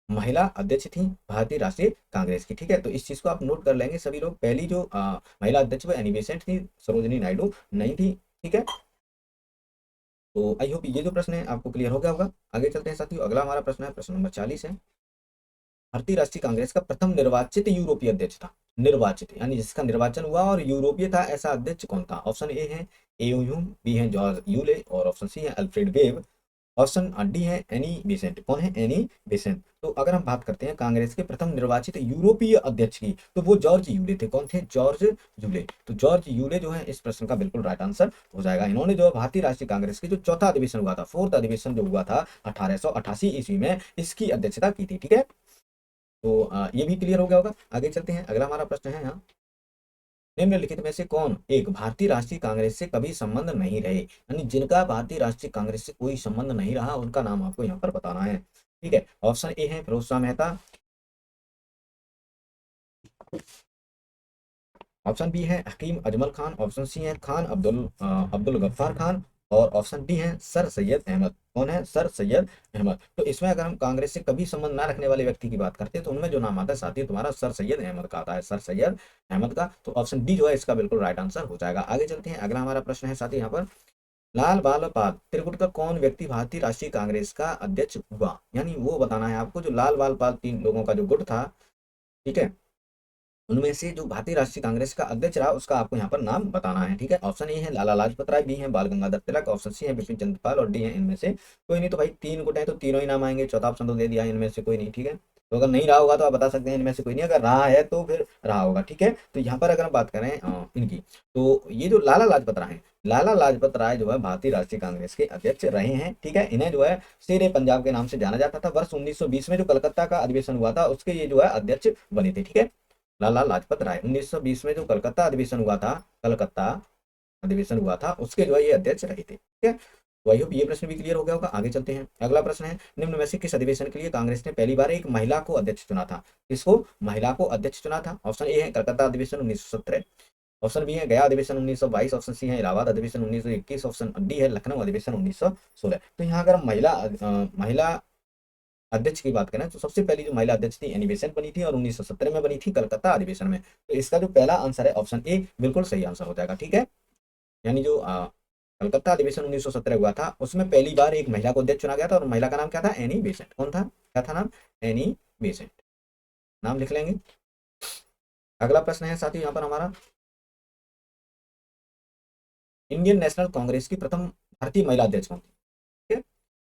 महिला अध्यक्ष थी भारतीय राष्ट्रीय कांग्रेस की। ठीक है, तो इस चीज को आप नोट कर लेंगे सभी लोग। पहली जो महिला अध्यक्ष वो एनी बेसेंट थी, सरोजिनी नायडू नहीं थी। ठीक है, तो आई होप ये जो प्रश्न है आपको क्लियर हो गया होगा। आगे चलते हैं साथियों, अगला हमारा प्रश्न है, प्रश्न नंबर 40 है भारतीय राष्ट्रीय कांग्रेस का प्रथम निर्वाचित यूरोपीय अध्यक्ष था। निर्वाचित यानी जिसका निर्वाचन हुआ और यूरोपीय था, ऐसा अध्यक्ष कौन था? ऑप्शन ए है एओ बी है जॉर्ज यूले, और ऑप्शन सी है अल्फ्रेड वेब, ऑप्शन डी है एनी बेसेंट। कौन है? Annie Besant. तो अगर हम बात करते हैं कांग्रेस के प्रथम निर्वाचित यूरोपीय अध्यक्ष की, तो वो जॉर्ज यूले थे। कौन थे? George Yule. तो जॉर्ज यूले जो है इस प्रश्न का बिल्कुल राइट आंसर हो जाएगा। इन्होंने जो भारतीय राष्ट्रीय कांग्रेस की जो चौथा अधिवेशन हुआ था, फोर्थ अधिवेशन जो हुआ था 1888 ईस्वी में, इसकी अध्यक्षता की थी। ठीक है, तो ये भी क्लियर हो गया होगा। आगे चलते हैं, अगला हमारा प्रश्न है यहाँ निम्नलिखित में से कौन एक भारतीय राष्ट्रीय कांग्रेस से कभी संबंध नहीं रहे, यानी जिनका भारतीय राष्ट्रीय कांग्रेस से कोई संबंध नहीं रहा, उनका नाम आपको यहाँ पर बताना है। ठीक है, ऑप्शन ए है फिरोज शाह मेहता, ऑप्शन बी है हकीम अजमल खान, ऑप्शन सी है खान अब्दुल गफ्फार खान, और ऑप्शन डी है सर सैयद अहमद। कौन है? सर सैयद अहमद। तो इसमें अगर हम कांग्रेस से कभी संबंध ना रखने वाले व्यक्ति की बात करते हैं, तो उनमें जो नाम आता है साथी तुम्हारा सर सैयद अहमद का आता है, सर सैयद अहमद का। तो ऑप्शन डी जो है इसका बिल्कुल राइट आंसर हो जाएगा। आगे चलते हैं, अगला हमारा प्रश्न है साथी यहाँ पर लाल बाल पाल त्रिकुट का कौन व्यक्ति भारतीय राष्ट्रीय कांग्रेस का अध्यक्ष हुआ, यानी वो बताना है आपको। जो लाल बाल पाल तीन लोगों का जो गुट था, ठीक है, उनमें से जो भारतीय राष्ट्रीय कांग्रेस का अध्यक्ष रहा, उसका आपको यहाँ पर नाम बताना है। ठीक है, ऑप्शन ए है लाला लाजपत राय, बी है बाल गंगाधर तिलक, ऑप्शन सी है बिपिन चंद्र पाल, और डी है इनमें से कोई नहीं। तो भाई तीन गुट है तो तीनों ही नाम आएंगे, चौथा ऑप्शन तो दे दिया है इनमें से कोई नहीं। ठीक है, तो अगर नहीं रहा होगा तो आप बता सकते हैं इनमें से कोई नहीं, अगर रहा है तो फिर रहा होगा, ठीक है। तो यहाँ पर अगर हम बात करें इनकी, तो ये जो लाला लाजपत राय हैं, लाला लाजपत राय जो है भारतीय राष्ट्रीय कांग्रेस के अध्यक्ष रहे हैं, ठीक है। इन्हें जो है शेरे पंजाब के नाम से जाना जाता था। वर्ष 1920 में जो कलकत्ता का अधिवेशन हुआ था उसके ये जो है अध्यक्ष बने थे, ठीक है। लाला लाजपत राय 1920 में जो कलकत्ता अधिवेशन हुआ था, कलकत्ता अधिवेशन हुआ था, उसके जो है ये अध्यक्ष रहे थे, ठीक है। तो आई होप ये प्रश्न भी क्लियर हो गया होगा। आगे चलते हैं, अगला प्रश्न है, निम्न में से किस अधिवेशन के लिए कांग्रेस ने पहली बार एक महिला को अध्यक्ष चुना था? किसको महिला को अध्यक्ष चुना था? ऑप्शन ए है कलकत्ता अधिवेशन 1917, ऑप्शन बी है गया अधिवेशन 1922, ऑप्शन सी है इलाहाबाद अधिवेशन 1921, ऑप्शन डी है लखनऊ अधिवेशन 1916। तो यहाँ अगर हम महिला अध्यक्ष की बात करें तो सबसे पहली जो महिला अध्यक्ष थी एनी बेसेंट बनी थी और 1917 में बनी थी कलकत्ता अधिवेशन में। तो इसका जो पहला आंसर है ऑप्शन ए बिल्कुल सही आंसर हो जाएगा, ठीक है। यानी जो कलकत्ता अधिवेशन 1917 हुआ था उसमें पहली बार एक महिला को अध्यक्ष चुना गया था और महिला का नाम क्या था? Annie Besant. कौन था? क्या था नाम? Annie Besant. नाम लिख लेंगे। अगला प्रश्न है साथियों यहाँ पर हमारा, इंडियन नेशनल कांग्रेस की प्रथम भारतीय महिला अध्यक्ष कौन थी? ठीक है,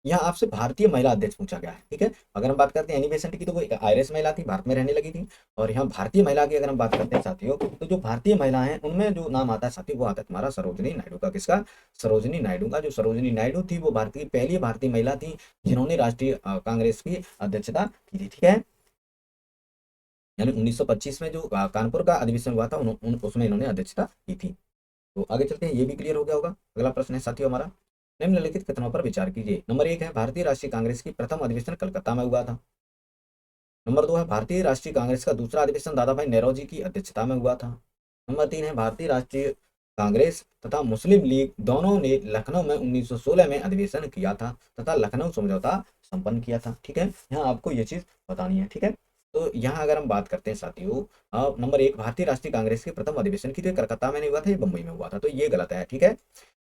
यहाँ आपसे भारतीय महिला अध्यक्ष पूछा गया है, ठीक है। अगर हम बात करते हैं एनी बेसेंट की तो वो एक आयरिश महिला थी, भारत में रहने लगी थी। और यहाँ भारतीय महिला की अगर हम बात करते हैं साथियों, तो जो भारतीय महिला है उनमें जो नाम आता है साथियों वो आता है तुम्हारा सरोजिनी नायडू का। किसका? सरोजिनी नायडू का। जो सरोजिनी नायडू थी वो भारत की पहली भारतीय महिला थी जिन्होंने राष्ट्रीय कांग्रेस की अध्यक्षता की थी, ठीक है। यानी 1925 में जो कानपुर का अधिवेशन हुआ था उसमें इन्होंने अध्यक्षता की थी। तो आगे चलते हैं, ये भी क्लियर हो गया होगा। अगला प्रश्न है साथियों हमारा, निम्नलिखित कथनों पर विचार कीजिए। नंबर एक है भारतीय राष्ट्रीय कांग्रेस की प्रथम अधिवेशन कलकत्ता में हुआ था। नंबर दो है भारतीय राष्ट्रीय कांग्रेस का दूसरा अधिवेशन दादा भाई नेहरू की अध्यक्षता में हुआ था। नंबर तीन है भारतीय राष्ट्रीय कांग्रेस तथा मुस्लिम लीग दोनों ने लखनऊ में 1916 में अधिवेशन किया था तथा लखनऊ समझौता संपन्न किया था, ठीक है। यहाँ आपको ये चीज बतानी है, ठीक है। तो यहाँ अगर हम बात करते हैं साथियों, नंबर एक भारतीय राष्ट्रीय कांग्रेस के प्रथम अधिवेशन की, तो ये कलकत्ता में नहीं हुआ था, ये बम्बई में हुआ था, तो ये गलत है, ठीक है।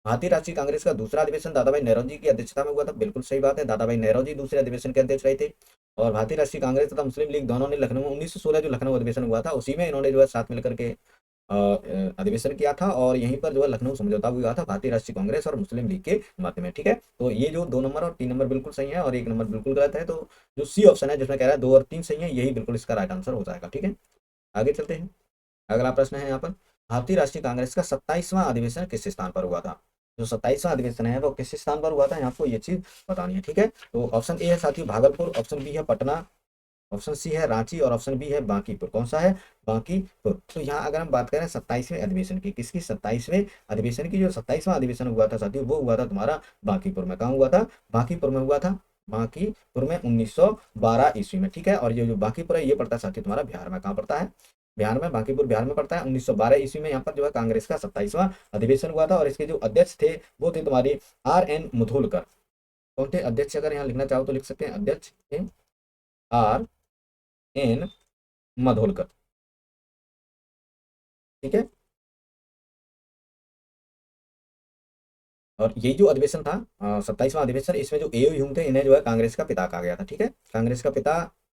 भारतीय राष्ट्रीय कांग्रेस का दूसरा अधिवेशन दादा भाई नेहरू की अध्यक्षता में हुआ था, बिल्कुल सही बात है, दादा भाई नेहरू दूसरे अधिवेशन के अध्यक्ष रहे थे। और भारतीय राष्ट्रीय कांग्रेस तथा मुस्लिम लीग दोनों ने लखनऊ में 1916 जो लखनऊ अधिवेशन हुआ था उसी में इन्होंने जो है साथ मिलकर के अधिवेशन किया था और यहीं पर जो है लखनऊ समझौता हुआ था भारतीय राष्ट्रीय कांग्रेस और मुस्लिम लीग के मध्य में, ठीक है। तो ये जो 2 नंबर और 3 नंबर बिल्कुल सही है और 1 नंबर बिल्कुल गलत है। तो जो सी ऑप्शन है जिसमें कह रहा है 2 और 3 सही है, यही बिल्कुल इसका राइट आंसर हो जाएगा, ठीक है। आगे चलते हैं, अगला प्रश्न है यहाँ पर, भारतीय राष्ट्रीय कांग्रेस का 27वां अधिवेशन किस स्थान पर हुआ था? जो 27वां अधिवेशन है वो किस स्थान पर हुआ था, आपको ये चीज बतानी है, ठीक है। तो ऑप्शन ए है साथियों भागलपुर, ऑप्शन बी है पटना, ऑप्शन सी है रांची और ऑप्शन बी है बांकीपुर। कौन सा है? बांकीपुर। तो यहाँ अगर हम बात करें 27वें अधिवेशन की, किसकी? 27वें अधिवेशन की। जो 27वां अधिवेशन हुआ था साथियों वो हुआ था तुम्हारा बांकीपुर में। कहाँ हुआ था? बांकीपुर में हुआ था, बांकीपुर में 1912 ईस्वी में, ठीक है। और ये जो बांकीपुर है ये पड़ता है साथियों तुम्हारा बिहार में। कहाँ पड़ता है? बिहार में, बांकीपुर बिहार में पड़ता है। 1912 ईस्वी में यहाँ पर जो है कांग्रेस का 27वां अधिवेशन हुआ था और इसके जो अध्यक्ष थे वो थे तुम्हारी RN मुधोलकर। कौन थे अध्यक्ष? अगर यहाँ लिखना चाहो तो लिख सकते हैं, अध्यक्ष थे RN मधोलकर, ठीक है। और ये जो अधिवेशन था 27वां अधिवेशन, इसमें जो एओ ह्यूम थे इन्हें जो है कांग्रेस का पिता कहा गया था, ठीक है। कांग्रेस का पिता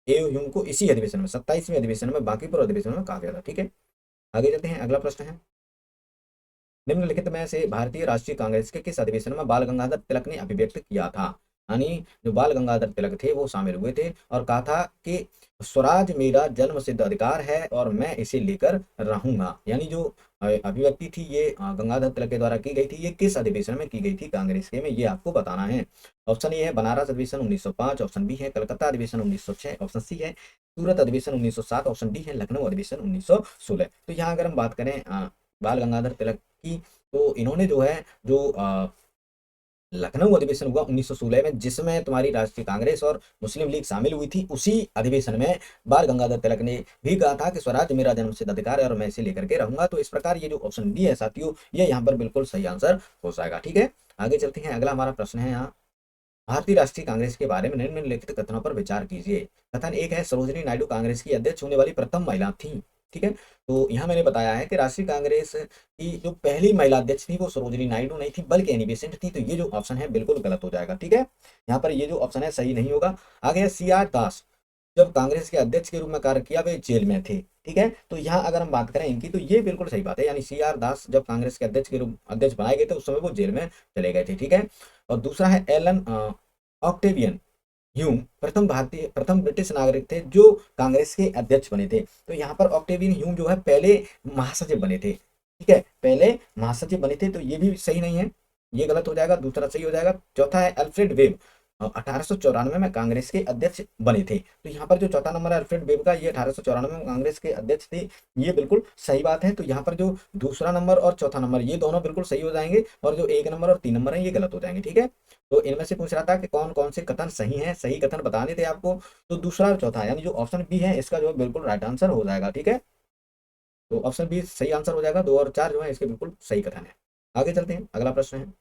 एओ ह्यूम को इसी अधिवेशन में 27वें अधिवेशन में बांकीपुर अधिवेशन में कहा गया था, ठीक है। आगे चलते हैं, अगला प्रश्न है, निम्नलिखित में से भारतीय राष्ट्रीय कांग्रेस के किस अधिवेशन में बाल गंगाधर तिलक ने अभिव्यक्त किया था? यानी जो बाल गंगाधर तिलक थे वो शामिल हुए थे और कहा था कि स्वराज मेरा जन्म सिद्ध अधिकार है और मैं इसे लेकर रहूंगा। यानी जो अभिव्यक्ति थी ये गंगाधर तिलक के द्वारा की गई थी। ये किस अधिवेशन में की गई थी कांग्रेस के में, ये आपको बताना है। ऑप्शन ए है बनारस अधिवेशन 1905, ऑप्शन बी है कलकत्ता अधिवेशन 1906, ऑप्शन सी है सूरत अधिवेशन 1907, ऑप्शन डी है लखनऊ अधिवेशन 1916। तो यहाँ अगर हम बात करें बाल गंगाधर तिलक की, तो इन्होंने जो है जो लखनऊ अधिवेशन हुआ 1916 में जिसमें तुम्हारी राष्ट्रीय कांग्रेस और मुस्लिम लीग शामिल हुई थी, उसी अधिवेशन में बाल गंगाधर तिलक ने भी कहा था कि स्वराज मेरा जन्मसिद्ध अधिकार है और मैं इसे लेकर के रहूंगा। तो इस प्रकार ये जो ऑप्शन डी है साथियों ये यहाँ पर बिल्कुल सही आंसर हो जाएगा, ठीक है। आगे चलते हैं, अगला हमारा प्रश्न है यहाँ, भारतीय राष्ट्रीय कांग्रेस के बारे में निम्नलिखित कथनों पर विचार कीजिए। कथन एक है सरोजिनी नायडू कांग्रेस की अध्यक्ष होने वाली प्रथम महिला थी, ठीक है। तो यहाँ मैंने बताया है कि राष्ट्रीय कांग्रेस की जो पहली महिला अध्यक्ष थी वो सरोजिनी नायडू नहीं थी बल्कि एनी बेसेंट थी। तो ये जो ऑप्शन है बिल्कुल गलत हो जाएगा, ठीक है। यहाँ पर ये जो ऑप्शन है सही नहीं होगा। आगे है CR दास, जब कांग्रेस के अध्यक्ष के रूप में कार्य किया वे जेल में थे, ठीक है। तो यहाँ अगर हम बात करें इनकी तो ये बिल्कुल सही बात है, यानी CR दास जब कांग्रेस के अध्यक्ष के रूप अध्यक्ष बनाए गए थे उस समय वो जेल में चले गए थे, ठीक है। और दूसरा है एलन ऑक्टेवियन, ह्यूम प्रथम ब्रिटिश नागरिक थे जो कांग्रेस के अध्यक्ष बने थे। तो यहाँ पर ऑक्टेवियन ह्यूम जो है पहले महासचिव बने थे, ठीक है, पहले महासचिव बने थे, तो ये भी सही नहीं है, ये गलत हो जाएगा, दूसरा सही हो जाएगा। चौथा है अल्फ्रेड वेब, 1894 में कांग्रेस के अध्यक्ष बने थे। तो यहाँ पर जो चौथा नंबर है अल्फ्रेड वेब का, ये 1894 में कांग्रेस के अध्यक्ष थे, ये बिल्कुल सही बात है। तो यहाँ पर जो दूसरा नंबर और चौथा नंबर ये दोनों बिल्कुल सही हो जाएंगे, और जो एक नंबर और 3 नंबर है ये गलत हो जाएंगे, ठीक है। तो इनमें से पूछ रहा था कि कौन कौन से कथन सही हैं, सही कथन बताने थे आपको। तो दूसरा और चौथा यानी जो ऑप्शन बी है इसका जो है बिल्कुल राइट आंसर हो जाएगा, ठीक है। तो ऑप्शन बी सही आंसर हो जाएगा, 2 और 4 जो है इसके बिल्कुल सही कथन है। आगे चलते हैं, अगला प्रश्न है,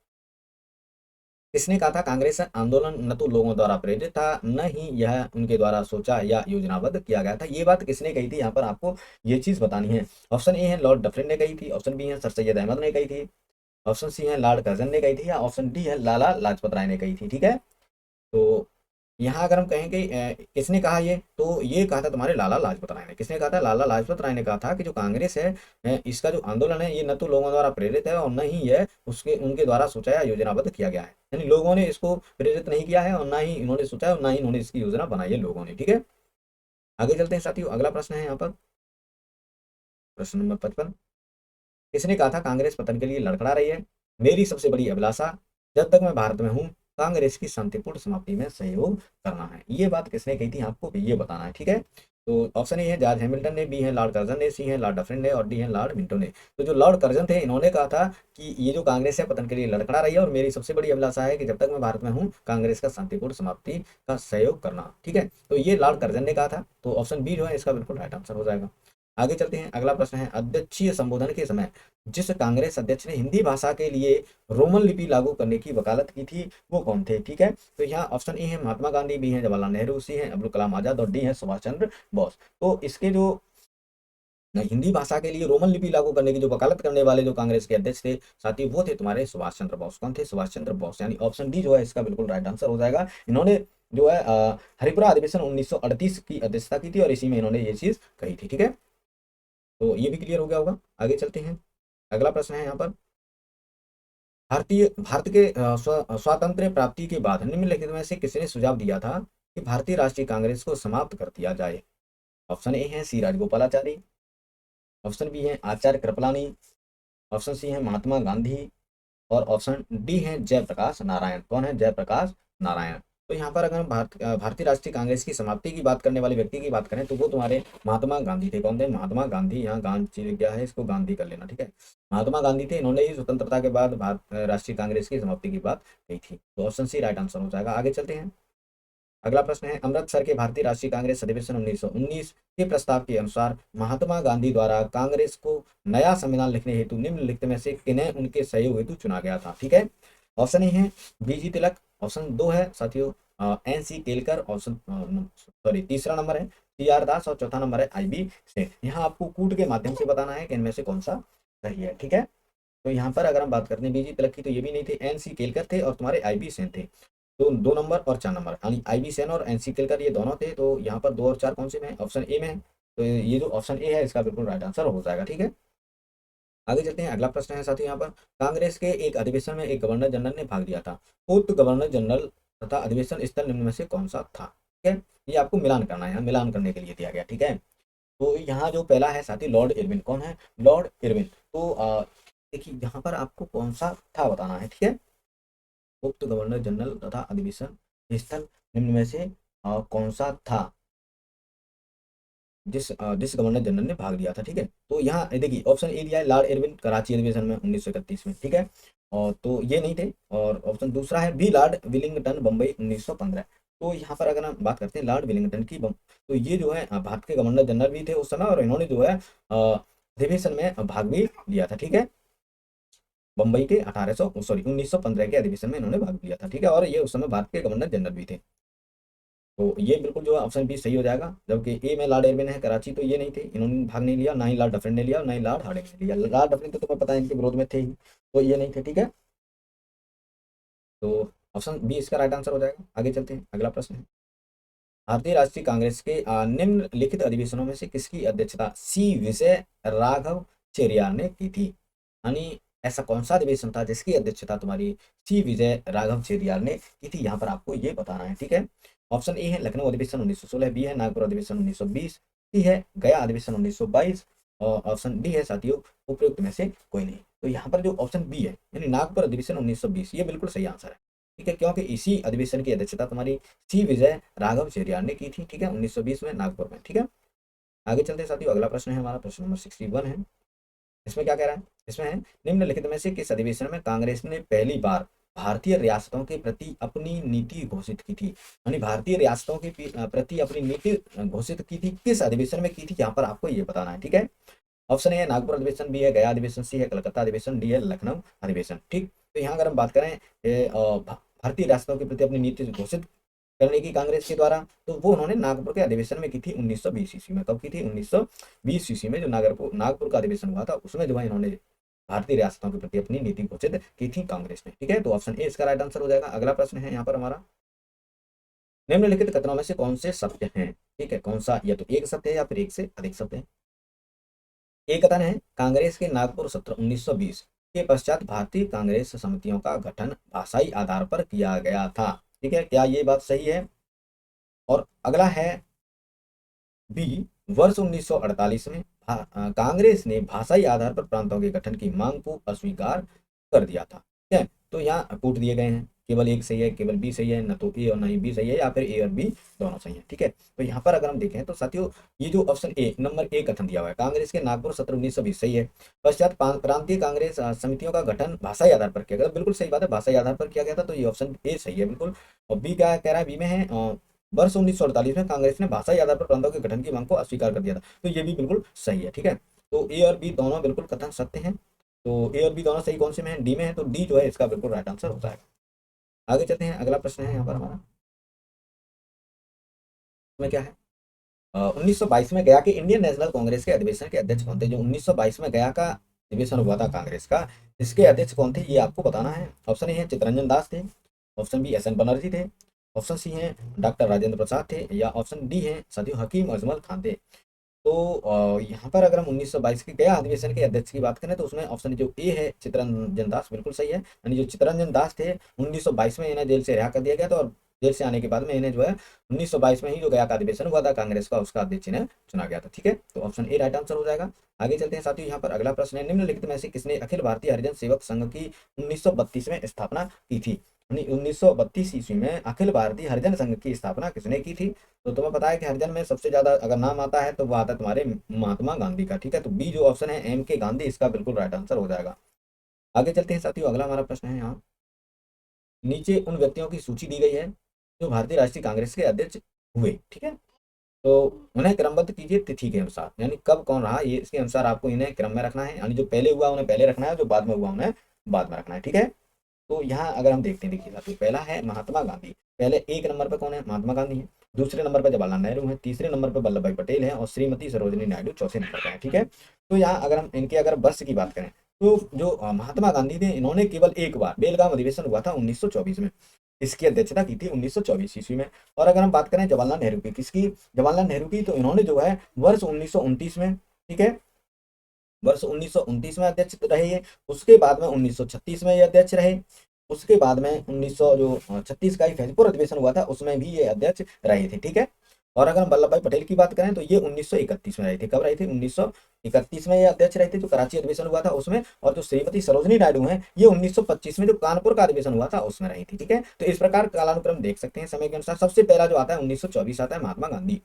किसने कहा था कांग्रेस आंदोलन न तो लोगों द्वारा प्रेरित था, न ही यह उनके द्वारा सोचा या योजनाबद्ध किया गया था। ये बात किसने कही थी, यहाँ पर आपको ये चीज बतानी है। ऑप्शन ए है लॉर्ड डफरिन ने कही थी, ऑप्शन बी है सर सैयद अहमद ने कही थी, ऑप्शन सी है लॉर्ड कर्जन ने कही थी, या ऑप्शन डी है लाला लाजपत राय ने कही थी, ठीक है। तो यहाँ अगर हम कहें कि किसने कहा ये, तो ये कहा था तुम्हारे लाला लाजपत राय ने। किसने कहा था, लाला लाजपत राय ने कहा था कि जो कांग्रेस है, इसका जो आंदोलन है ये न तो लोगों द्वारा प्रेरित है और न ही यह उसके उनके द्वारा सोचा या योजनाबद्ध किया गया है। यानी लोगों ने इसको प्रेरित नहीं किया है और ना ही इन्होंने सोचा है और ना ही इन्होंने इसकी योजना बनाई है लोगों ने, ठीक है। आगे चलते हैं साथियों, अगला प्रश्न है यहाँ पर प्रश्न नंबर 55, किसने कहा था कांग्रेस पतन के लिए लड़खड़ा रही है, मेरी सबसे बड़ी अभिलाषा जब तक मैं भारत में हूँ कांग्रेस की शांतिपूर्ण समाप्ति में सहयोग करना है। ये बात किसने कही थी आपको ये बताना है, ठीक है। तो ऑप्शन ए है जॉर्ज हैमिल्टन ने, बी है लॉर्ड कर्जन ने, सी है लॉर्ड डफरिन ने और डी है लॉर्ड मिंटो ने। तो जो लॉर्ड कर्जन थे इन्होंने कहा था कि ये जो कांग्रेस है पतन के लिए लड़खड़ा रही है और मेरी सबसे बड़ी अभिलाषा है कि जब तक मैं भारत में हूँ कांग्रेस का शांतिपूर्ण समाप्ति का सहयोग करना, ठीक है। तो ये लॉर्ड कर्जन ने कहा था, तो ऑप्शन बी जो है इसका बिल्कुल राइट आंसर हो जाएगा। आगे चलते हैं, अगला प्रश्न है, अध्यक्षीय संबोधन के समय जिस कांग्रेस अध्यक्ष ने हिंदी भाषा के लिए रोमन लिपि लागू करने की वकालत की थी वो कौन थे, ठीक है। तो यहाँ ऑप्शन ए है महात्मा गांधी, बी है जवाहरलाल नेहरू, सी है अब्दुल कलाम आजाद और डी है सुभाष चंद्र बोस। तो इसके जो हिंदी भाषा के लिए रोमन लिपि लागू करने की जो वकालत करने वाले जो कांग्रेस के अध्यक्ष थे साथी, वो थे तुम्हारे सुभाष चंद्र बोस। कौन थे, सुभाष चंद्र बोस। यानी ऑप्शन डी जो है इसका बिल्कुल राइट आंसर हो जाएगा। इन्होंने जो है हरिपुरा अधिवेशन 1938 की अध्यक्षता की थी और इसी में इन्होंने ये चीज कही थी, ठीक है। तो ये भी क्लियर हो गया होगा। आगे चलते हैं, अगला प्रश्न है यहाँ पर, भारत के स्वातंत्र्य प्राप्ति के बाद निम्नलिखित में से किसने सुझाव दिया था कि भारतीय राष्ट्रीय कांग्रेस को समाप्त कर दिया जाए। ऑप्शन ए है सी राजगोपालाचारी, ऑप्शन बी है आचार्य कृपलानी, ऑप्शन सी है महात्मा गांधी और ऑप्शन डी है जयप्रकाश नारायण। कौन है, जयप्रकाश नारायण। तो यहाँ पर अगर हम भारतीय राष्ट्रीय कांग्रेस की समाप्ति की बात करने वाले व्यक्ति की बात करें तो वो तुम्हारे महात्मा गांधी थे। कौन थे, महात्मा गांधी। यहाँ गांधी क्या है, इसको गांधी कर लेना, ठीक है। महात्मा गांधी थे, इन्होंने ही स्वतंत्रता के बाद भारत राष्ट्रीय कांग्रेस की समाप्ति की बात कही थी। तो ऑप्शन सी राइट आंसर हो जाएगा। आगे चलते हैं, अगला प्रश्न है, अमृतसर के भारतीय राष्ट्रीय कांग्रेस अधिवेशन 1919 के प्रस्ताव के अनुसार महात्मा गांधी द्वारा कांग्रेस को नया संविधान लिखने हेतु निम्नलिखित में से किन्हें उनके सहयोग हेतु चुना गया था, ठीक है। ऑप्शन ए है बीजी तिलक, ऑप्शन 2 है साथियों N C Kelkar, option sorry तीसरा नंबर है टी आर दास और चौथा नंबर है आई बी सेन। यहाँ आपको कूट के माध्यम से बताना है कि इनमें से कौन सा सही है, ठीक है। तो यहाँ पर अगर हम बात करते हैं बीजी तिलक की तो ये भी नहीं थे, एन सी केलकर थे और तुम्हारे आई बी सेन थे। तो 2 नंबर और 4 नंबर यानी आई बी सेन और एन सी केलकर ये दोनों थे। तो यहाँ पर 2 और 4 कौन से में है, ऑप्शन ए में है। तो ये जो ऑप्शन ए है इसका बिल्कुल राइट आंसर हो जाएगा, ठीक है। आगे चलते हैं, अगला प्रश्न है साथियों यहाँ पर, कांग्रेस के एक अधिवेशन में एक गवर्नर जनरल ने भाग लिया था, उक्त गवर्नर जनरल तथा अधिवेशन स्थल निम्न में से कौन सा था, ठीक है। ये आपको मिलान करना है, यहाँ मिलान करने के लिए दिया गया, ठीक है। तो यहाँ जो पहला है साथी लॉर्ड इरविन। कौन है, लॉर्ड इरविन। तो देखिए यहाँ पर आपको कौन सा था बताना है, ठीक है। उक्त गवर्नर जनरल तथा अधिवेशन स्थल निम्न में से कौन सा था जिस गवर्नर जनरल ने भाग लिया था, ठीक है। तो यहाँ देखिए ऑप्शन ए दिया है लॉर्ड इरविन, कराची अधिवेशन में 1931 में, ठीक है। और तो ये नहीं थे। और ऑप्शन दूसरा है बी लॉर्ड विलिंगटन, बम्बई 1915। तो यहाँ पर अगर हम बात करते हैं लॉर्ड विलिंगटन की, तो ये जो है भारत के गवर्नर जनरल भी थे उस समय और इन्होंने जो है अधिवेशन में भाग भी लिया था, ठीक है। बम्बई के 1915 के अधिवेशन में इन्होंने भाग लिया था, ठीक है। और ये उस समय भारत के गवर्नर जनरल भी थे। तो ये बिल्कुल जो है ऑप्शन बी सही हो जाएगा। जबकि ए में लॉर्ड इरविन है कराची, तो ये नहीं थे, इन्होंने भाग नहीं लिया, ना ही लॉर्ड डफरिन ने लिया, ना ही लॉर्ड हार्डिंग ने लिया। लॉर्ड डफरिन तो तुम्हें पता है इनके विरोध में थे ही, तो ये नहीं थे, ठीक है। तो ऑप्शन बी इसका राइट आंसर हो जाएगा। आगे चलते हैं, अगला प्रश्न है, भारतीय राष्ट्रीय कांग्रेस के निम्नलिखित अधिवेशनों में से किसकी अध्यक्षता सी विजय राघव चेरियाल ने की थी। यानी ऐसा कौन सा अधिवेशन था जिसकी अध्यक्षता तुम्हारी सी विजय राघव चेरियाल ने की थी, यहाँ पर आपको ये बताना है। ठीक है, ऑप्शन ए है लखनऊ अधिवेशन 1916, बी है नागपुर अधिवेशन 1920, सी है गया अधिवेशन 1922 और ऑप्शन डी है साथियों उपयुक्त में से कोई नहीं। तो यहाँ पर जो ऑप्शन बी है यानी नागपुर अधिवेशन 1920 ये बिल्कुल सही आंसर है। ठीक है, क्योंकि इसी अधिवेशन की अध्यक्षता तुम्हारी सी विजय राघव चेरियाल ने की थी। ठीक है, 1920 में नागपुर में। ठीक है, आगे चलते हैं साथियों, अगला प्रश्न है हमारा, प्रश्न नंबर 61 है। इसमें क्या कह रहा है, इसमें है निम्नलिखित में से किस अधिवेशन में कांग्रेस ने पहली बार भारतीय रियासतों के प्रति अपनी नीति घोषित की थी, यानी भारतीय रियासतों के प्रति अपनी नीति घोषित की थी, किस अधिवेशन में की थी, यहाँ पर आपको ये बताना है। ठीक है, ऑप्शन ए है नागपुर अधिवेशन, बी है गया अधिवेशन, सी है कलकत्ता अधिवेशन, डी है लखनऊ अधिवेशन। ठीक, तो यहाँ अगर हम बात करें भारतीय रियासतों के प्रति अपनी नीति घोषित करने की कांग्रेस के द्वारा, तो वो उन्होंने नागपुर के अधिवेशन में की थी 1920 ईस्वी में। कब की थी, 1920 ईस्वी में जो नागपुर का अधिवेशन हुआ था उसमें जो है इन्होंने भारतीय रियासतों के प्रति अपनी नीति घोषित की थी कांग्रेस ने। ठीक है, तो ऑप्शन ए इसका राइट आंसर हो जाएगा। अगला प्रश्न है यहाँ पर हमारा, निम्नलिखित कथनों में से कौन से सत्य हैं। ठीक है, कौन सा, या तो एक सत्य है या फिर एक से अधिक सत्य है। एक कथन है कांग्रेस के नागपुर सत्र 1920 के पश्चात भारतीय कांग्रेस समितियों का गठन भाषाई आधार पर किया गया था। ठीक है, क्या ये बात सही है। और अगला है बी, वर्ष 1948 में कांग्रेस ने भाषाई आधार पर प्रांतों के गठन की मांग को अस्वीकार कर दिया था। ठीक है, तो यहाँ कोट दिए गए हैं, केवल एक सही है, केवल बी सही है, न तो ए और न ही बी सही है, या फिर ए और बी दोनों सही है। ठीक है, तो यहाँ पर अगर हम देखें तो साथियों ये जो ऑप्शन ए नंबर ए कथन दिया हुआ है कांग्रेस के नागपुर सत्र 1920 सही है। पश्चात प्रांतीय कांग्रेस समितियों का गठन भाषाई आधार पर किया गया, बिल्कुल सही बात है, भाषाई आधार पर किया गया था, तो ये ऑप्शन ए सही है बिल्कुल। और बी क्या कह रहा है, बी में है वर्ष 1948 में कांग्रेस ने भाषाई आधार पर प्रांतों के गठन की मांग को अस्वीकार कर दिया था, तो ये भी बिल्कुल सही है। ठीक है, तो ए और बी दोनों बिल्कुल कथन सत्य हैं। तो ए और बी दोनों सही कौन से में है, डी में है, तो डी जो है इसका बिल्कुल राइट आंसर होता है। आगे चलते हैं, अगला प्रश्न है यहाँ पर हमारा, में क्या है 1922 में गया के इंडियन नेशनल कांग्रेस के अधिवेशन के अध्यक्ष कौन थे। जो 1922 में गया का अधिवेशन हुआ था कांग्रेस का, इसके अध्यक्ष कौन थे ये आपको बताना है। ऑप्शन ए है चित्तरंजन दास थे, option B S N Banerjee थे, ऑप्शन सी है डॉक्टर राजेंद्र प्रसाद थे, या ऑप्शन डी है साथियों हकीम अजमल खान थे। तो यहाँ पर अगर हम 1922 के गया अधिवेशन के अध्यक्ष की बात करें तो उसमें ऑप्शन जो ए है चित्तरंजन दास बिल्कुल सही है, यानी जो चित्तरंजन दास थे 1922 में इन्हें जेल से रिहा कर दिया गया था, और जेल से आने के बाद में इन्हें जो है 1922 में ही जो गया का अधिवेशन हुआ था कांग्रेस का, उसका अध्यक्ष इन्हें चुना गया था। ठीक है, तो ऑप्शन ए राइट आंसर हो जाएगा। आगे चलते हैं साथियों, यहाँ पर अगला प्रश्न है, निम्नलिखित में से किसने अखिल भारतीय हरिजन सेवक संघ की 1932 में स्थापना की थी। 1932 ईस्वी में अखिल भारतीय हरिजन संघ की स्थापना किसने की थी। तो तुम्हें पता है कि हरिजन में सबसे ज्यादा अगर नाम आता है तो वो आता है तुम्हारे महात्मा गांधी का। ठीक है, तो बी जो ऑप्शन है एम के गांधी इसका बिल्कुल राइट आंसर हो जाएगा। आगे चलते हैं साथियों, अगला हमारा प्रश्न है यहाँ, नीचे उन व्यक्तियों की सूची दी गई है जो भारतीय राष्ट्रीय कांग्रेस के अध्यक्ष हुए। ठीक है, तो उन्हें क्रमबद्ध कीजिए तिथि के अनुसार, यानी कब कौन रहा ये इसके अनुसार आपको इन्हें क्रम में रखना है, यानी जो पहले हुआ उन्हें पहले रखना है, जो बाद में हुआ उन्हें बाद में रखना है। ठीक है, तो यहाँ अगर हम देखते हैं, देखिए तो पहला है महात्मा गांधी, पहले एक नंबर पर कौन है, महात्मा गांधी है, दूसरे नंबर पर जवाहरलाल नेहरू है, तीसरे नंबर पर वल्लभ भाई पटेल है, और श्रीमती सरोजिनी नायडू चौथे नंबर पर है। ठीक है, तो यहाँ अगर हम इनके अगर वर्ष की बात करें तो जो महात्मा गांधी थे इन्होंने केवल एक बार बेलगाम अधिवेशन हुआ था 1924 में, इसकी अध्यक्षता की थी 1924 ईस्वी में। और अगर हम बात करें जवाहरलाल नेहरू की, किसकी, जवाहरलाल नेहरू की, तो इन्होंने जो है वर्ष 1929 में, ठीक है, वर्ष 1929 में अध्यक्ष रहे ये, उसके बाद में 1936 में ये अध्यक्ष रहे, उसके बाद में 1900 जो 36 का ही फैजपुर अधिवेशन हुआ था उसमें भी ये अध्यक्ष रहे थे। ठीक है, और अगर हम वल्लभ भाई पटेल की बात करें तो ये 1931 में रहे थे। कब रहे थे, 1931 में ये अध्यक्ष रहे थे जो कराची अधिवेशन हुआ था उसमें, और जो श्रीमती सरोजिनी नायडू हैं ये 1925 में जो कानपुर का अधिवेशन हुआ था उसमें रही थी। ठीक है, तो इस प्रकार कालानुक्रम देख सकते हैं समय के अनुसार। सबसे पहला जो आता है 1924 आता है महात्मा गांधी,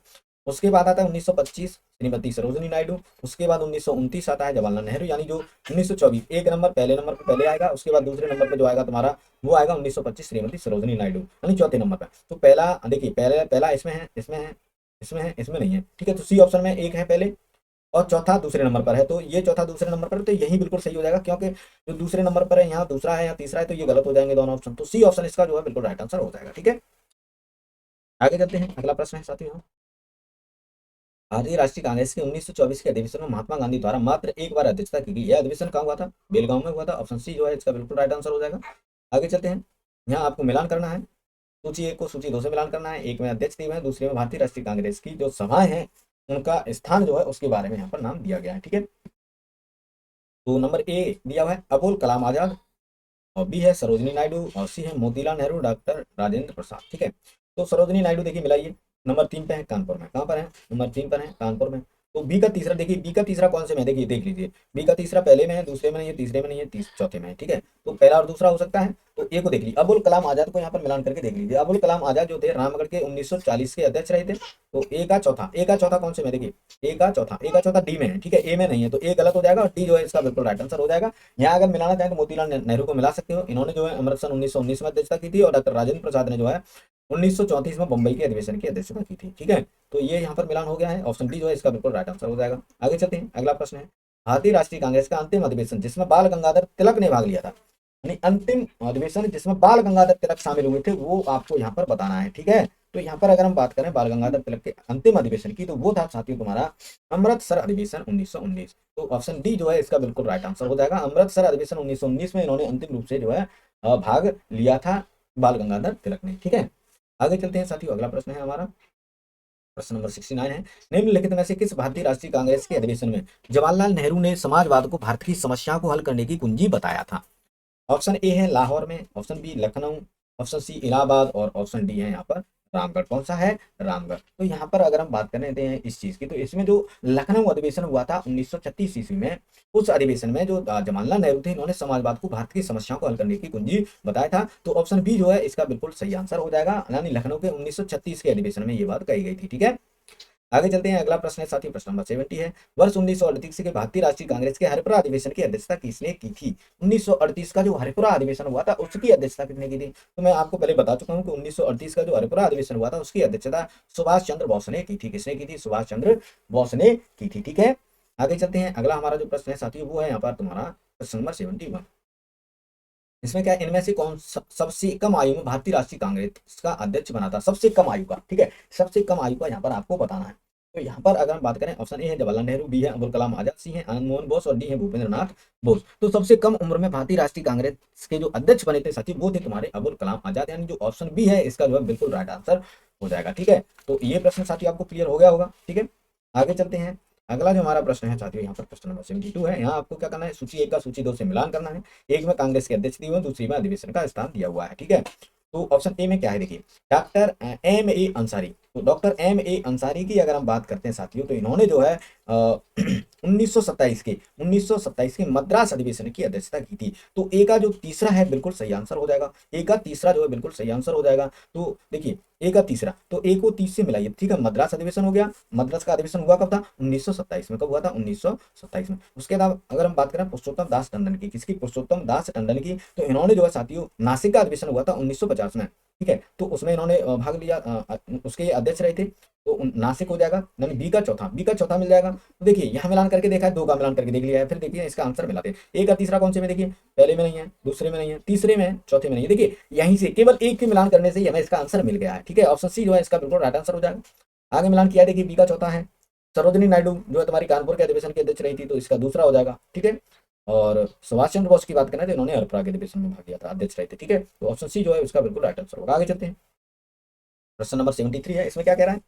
उसके बाद आता है 1925 श्रीमती सरोजिनी नायडू, उसके बाद 1929 आता है जवाहरलाल नेहरू, यानी जो 1924 एक नंबर पहले नंबर पर पहले आएगा, उसके बाद दूसरे नंबर पे जो आएगा तुम्हारा वो आएगा 1925 श्रीमती सरोजिनी नायडू, यानी चौथे नंबर पर। तो पहला देखिए, पहले पहला इसमें है, इसमें है, इसमें है, इसमें नहीं है। ठीक है, तो सी ऑप्शन में एक है पहले और चौथा दूसरे नंबर पर है, तो ये चौथा दूसरे नंबर पर है, तो यही बिल्कुल सही हो जाएगा, क्योंकि जो दूसरे नंबर पर है यहाँ दूसरा है या तीसरा है, तो ये गलत हो जाएंगे दोनों ऑप्शन, तो सी ऑप्शन इसका जो है बिल्कुल राइट आंसर हो जाएगा। ठीक है, आगे चलते हैं, अगला प्रश्न है साथियों, भारतीय राष्ट्रीय कांग्रेस के 1924 के अधिवेशन में महात्मा गांधी द्वारा मात्र एक बार अध्यक्षता की गई, यह अधिवेशन कहाँ हुआ था, बेलगांव में हुआ था। ऑप्शन सी जो है इसका बिल्कुल राइट आंसर हो जाएगा। आगे चलते हैं, यहाँ आपको मिलान करना है, सूची एक को सूची दो से मिलान करना है, एक में अध्यक्ष दिए हुए हैं, दूसरे में भारतीय राष्ट्रीय कांग्रेस की जो सभाएं हैं उनका स्थान जो है उसके बारे में यहाँ पर नाम दिया गया है। ठीक है, तो नंबर ए दिया हुआ है अबुल कलाम आजाद, और बी है सरोजिनी नायडू, और सी है मोतीलाल नेहरू, डॉक्टर राजेंद्र प्रसाद। ठीक है, तो सरोजिनी नायडू देखिए मिलाइए, नंबर 3 पे है कानपुर में, कहाँ पर है, नंबर 3 पर है कानपुर में। तो बी का तीसरा देखिए, बी का तीसरा कौन से में, देखिए देख लीजिए, बी का तीसरा पहले में है, दूसरे में नहीं है, तीसरे में नहीं है, चौथे में है। ठीक है, तो पहला और दूसरा हो सकता है। तो ए को देख लीजिए, अबुल कलाम आजाद को यहाँ पर मिलान करके देख लीजिए। अबुल कलाम आजाद जो थे रामगढ़ के 1940 के अध्यक्ष रहे थे। तो ए का चौथा कौन से में, देखिए ए का चौथा डी में है। ठीक है, ए में नहीं है, तो ए गलत हो जाएगा और डी जो है इसका बिल्कुल राइट आंसर हो जाएगा। यहाँ अगर मिलाना चाहें तो मोतीलाल नेहरू को मिला सकते हो, इन्होंने जो है अमृत सन 1919 में अध्यक्षता की थी, और डॉक्टर राजेंद्र प्रसाद ने जो है 1934 में बंबई के अधिवेशन की अध्यक्षता की थी। ठीक है, तो ये यहाँ पर मिलान हो गया है, ऑप्शन डी जो है इसका बिल्कुल राइट आंसर हो जाएगा। आगे चलते हैं, अगला प्रश्न है, भारतीय राष्ट्रीय कांग्रेस का अंतिम अधिवेशन जिसमें बाल गंगाधर तिलक ने भाग लिया था, यानी अंतिम अधिवेशन जिसमें बाल गंगाधर तिलक शामिल हुए थे, वो आपको यहाँ पर बताना है। ठीक है, तो यहाँ पर अगर हम बात करें बाल गंगाधर तिलक के अंतिम अधिवेशन की, तो वो था साथियों तुम्हारा अमृतसर अधिवेशन 1919। तो ऑप्शन डी जो है इसका बिल्कुल राइट आंसर हो जाएगा। अमृतसर अधिवेशन 1919 में इन्होंने अंतिम रूप से जो है भाग लिया था बाल गंगाधर तिलक ने। ठीक है, आगे चलते हैं साथियों, अगला प्रश्न है हमारा, प्रश्न नंबर 69 है, निम्नलिखित में से किस भारतीय राष्ट्रीय कांग्रेस के अधिवेशन में जवाहरलाल नेहरू ने समाजवाद को भारत की समस्याओं को हल करने की कुंजी बताया था? ऑप्शन ए है लाहौर में, option B Lucknow, option C Allahabad, और ऑप्शन डी है यहाँ पर रामगढ़। कौन सा है, रामगढ़। तो यहाँ पर अगर हम बात करते हैं इस चीज की, तो इसमें जो लखनऊ अधिवेशन हुआ था 1936 ईस्वी में, उस अधिवेशन में जो जवाहरलाल नेहरू थे, इन्होंने समाजवाद को भारत की समस्याओं को हल करने की कुंजी बताया था। तो ऑप्शन बी जो है इसका बिल्कुल सही आंसर हो जाएगा, यानी लखनऊ के 1936 के अधिवेशन में ये बात कही गई थी। ठीक है, आगे चलते हैं, अगला प्रश्न है साथी, प्रश्न नंबर 70 है, वर्ष 1938 के भारतीय राष्ट्रीय कांग्रेस के हरिपुरा अधिवेशन की अध्यक्षता किसने की थी? 1938 का जो हरिपुरा अधिवेशन हुआ था उसकी अध्यक्षता किसने की थी? तो मैं आपको पहले बता चुका हूं कि 1938 का जो हरिपुरा अधिवेशन हुआ था उसकी अध्यक्षता सुभाष चंद्र बोस ने की थी। किसने की थी? सुभाष चंद्र बोस ने की थी। ठीक है, आगे चलते हैं, अगला हमारा जो प्रश्न है साथियों वो है यहाँ पर तुम्हारा प्रश्न नंबर 71। इसमें क्या है, इनमें से कौन सबसे कम आयु में भारतीय राष्ट्रीय कांग्रेस का अध्यक्ष बना था? सबसे कम आयु का, ठीक है, सबसे कम आयु का यहाँ पर आपको बताना है। तो यहाँ पर अगर हम बात करें, ऑप्शन ए है जवाहरलाल नेहरू, बी है अब्दुल कलाम आजाद, सी है आनंद मोहन बोस, और डी है भूपेंद्र नाथ बोस। तो सबसे कम उम्र में भारतीय राष्ट्रीय कांग्रेस के जो अध्यक्ष बने थे साथी, वो थे तुम्हारे अब्दुल कलाम आजाद, यानी जो ऑप्शन बी है इसका जो है बिल्कुल राइट आंसर हो जाएगा। ठीक है, तो ये प्रश्न साथी आपको क्लियर हो गया होगा। ठीक है, आगे चलते हैं, अगला जो हमारा प्रश्न है साथियों, यहाँ पर प्रश्न नंबर 72 है। यहाँ आपको क्या करना है, सूची 1 का सूची 2 से मिलान करना है। एक में कांग्रेस के अध्यक्ष दिए हुए, दूसरी में अधिवेशन का स्थान दिया हुआ है। ठीक है, तो ऑप्शन ए में क्या है, देखिए डॉक्टर एम ए अंसारी। तो डॉक्टर एम ए अंसारी की अगर हम बात करते हैं साथियों, तो इन्होंने जो है 1927 के मद्रास अधिवेशन की अध्यक्षता की थी। तो ए का जो तीसरा है बिल्कुल सही आंसर हो जाएगा, ए का तीसरा जो है बिल्कुल सही आंसर हो जाएगा। तो देखिए ए का तीसरा, तो ए को 30 से मिलाइए। ठीक है, मद्रास अधिवेशन हो गया, मद्रास का अधिवेशन हुआ कब था? 1927 में। कब हुआ था? 1927 में। उसके बाद अगर हम बात करें पुरुषोत्तम दास टंडन की, किसकी? पुरुषोत्तम दास टंडन की। तो इन्होंने जो है साथियों नासिक का अधिवेशन हुआ था 1950 में। ठीक है, तो उसमें इन्होंने भाग लिया, उसके अध्यक्ष रहे थे। तो नासिक हो जाएगा, यानी बी का चौथा, बी का चौथा मिल जाएगा। तो देखिए यहाँ मिलान करके देखा है, दो का मिलान करके देख लिया है, फिर देखिए इसका आंसर मिलाते हैं। ए का तीसरा कौन से में, देखिए पहले में नहीं है, दूसरे में नहीं है, तीसरे में है, चौथे में नहीं है। देखिए यहीं से केवल एक के मिलान करने से ही हमें इसका आंसर मिल गया है। ठीक है, ऑप्शन सी जो है इसका बिल्कुल राइट आंसर हो जाएगा। आगे मिलान किया, देखिए बी का चौथा है, सरोजिनी नायडू जो है तुम्हारी कानपुर के अधिवेशन की अध्यक्ष रही थी, तो इसका दूसरा हो जाएगा। ठीक है, और सुभाष चंद्र बोस की बात करें तो इन्होंने हरिपुरा के अधिवेशन में भाग लिया था, अध्यक्ष रहे थे। ठीक है, तो ऑप्शन सी जो है उसका बिल्कुल राइट आंसर होगा। आगे चलते हैं, प्रश्न नंबर 73 है। इसमें क्या कह रहा है,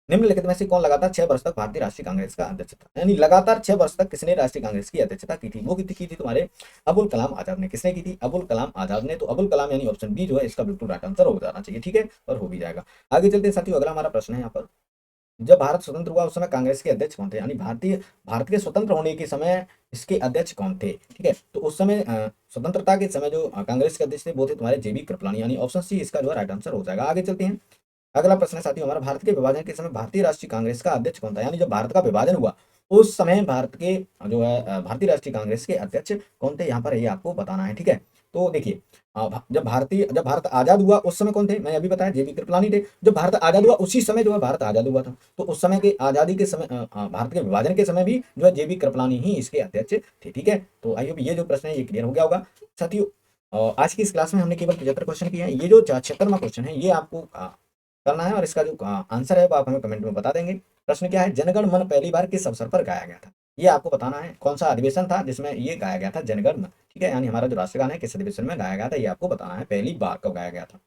निम्नलिखित में से कौन लगातार 6 वर्ष तक भारतीय राष्ट्रीय कांग्रेस का अध्यक्ष था? यानी लगातार 6 वर्ष तक किसने राष्ट्रीय कांग्रेस की अध्यक्षता की थी? वो की थी तुम्हारे अबुल कलाम आजाद ने। किसने की थी? अबुल कलाम आजाद ने। तो अबुल कलाम यानी ऑप्शन बी जो है इसका बिल्कुल राइट आंसर हो जाना चाहिए। ठीक है, और हो भी जाएगा। आगे चलते हैं साथियों, अगला हमारा प्रश्न है यहाँ पर, जब भारत स्वतंत्र हुआ उस समय कांग्रेस के अध्यक्ष कौन थे? यानी भारत के स्वतंत्र होने के समय इसके अध्यक्ष कौन थे? ठीक है, तो उस समय स्वतंत्रता के समय जो कांग्रेस के अध्यक्ष थे वो थे तुम्हारे जेबी कृपलानी, यानी ऑप्शन सी इसका जो है राइट आंसर हो जाएगा। आगे चलते हैं, अगला प्रश्न है साथियों हमारा, भारत के विभाजन के समय भारतीय राष्ट्रीय कांग्रेस का अध्यक्ष कौन था? यानी जब भारत का विभाजन हुआ उस समय भारत के जो है भारतीय राष्ट्रीय कांग्रेस के अध्यक्ष कौन थे? यहाँ पर ये आपको बताना है। ठीक है, तो देखिए जब भारत आजाद हुआ उस समय कौन थे? मैं अभी बताया जेबी कृपलानी थे। जब भारत आजाद हुआ उसी समय जो है भारत आजाद हुआ था, तो उस समय के आजादी के समय भारत के विभाजन के समय भी जो है जेबी कृपलानी ही इसके अध्यक्ष थे। ठीक है, तो आई होप ये जो प्रश्न है ये क्लियर हो गया होगा साथियों। आज की इस क्लास में हमने केवल 75 क्वेश्चन किए हैं। ये जो 76वां क्वेश्चन है ये आपको करना है, और इसका जो आंसर है वो आप हमें कमेंट में बता देंगे। प्रश्न क्या है, जनगण मन पहली बार किस अवसर पर गाया गया था? ये आपको बताना है। कौन सा अधिवेशन था जिसमें ये गाया गया था, जनगण मन? ठीक है, यानी हमारा जो राष्ट्रगान है किस अधिवेशन में गाया गया था, ये आपको बताना है, पहली बार कब गाया गया था।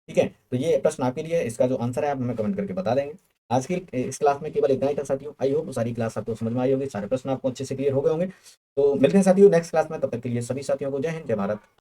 ठीक है, तो ये प्रश्न आपके लिए, इसका जो आंसर है आप हमें कमेंट करके बता देंगे। आज की इस क्लास में केवल इतना ही था साथियों। आई होप सारी क्लास आपको समझ में आई होगी, सारे प्रश्न आपको अच्छे से क्लियर हो गए होंगे। तो मिलते हैं साथियों नेक्स्ट क्लास में, तब तक के लिए सभी साथियों को जय हिंद, जय भारत।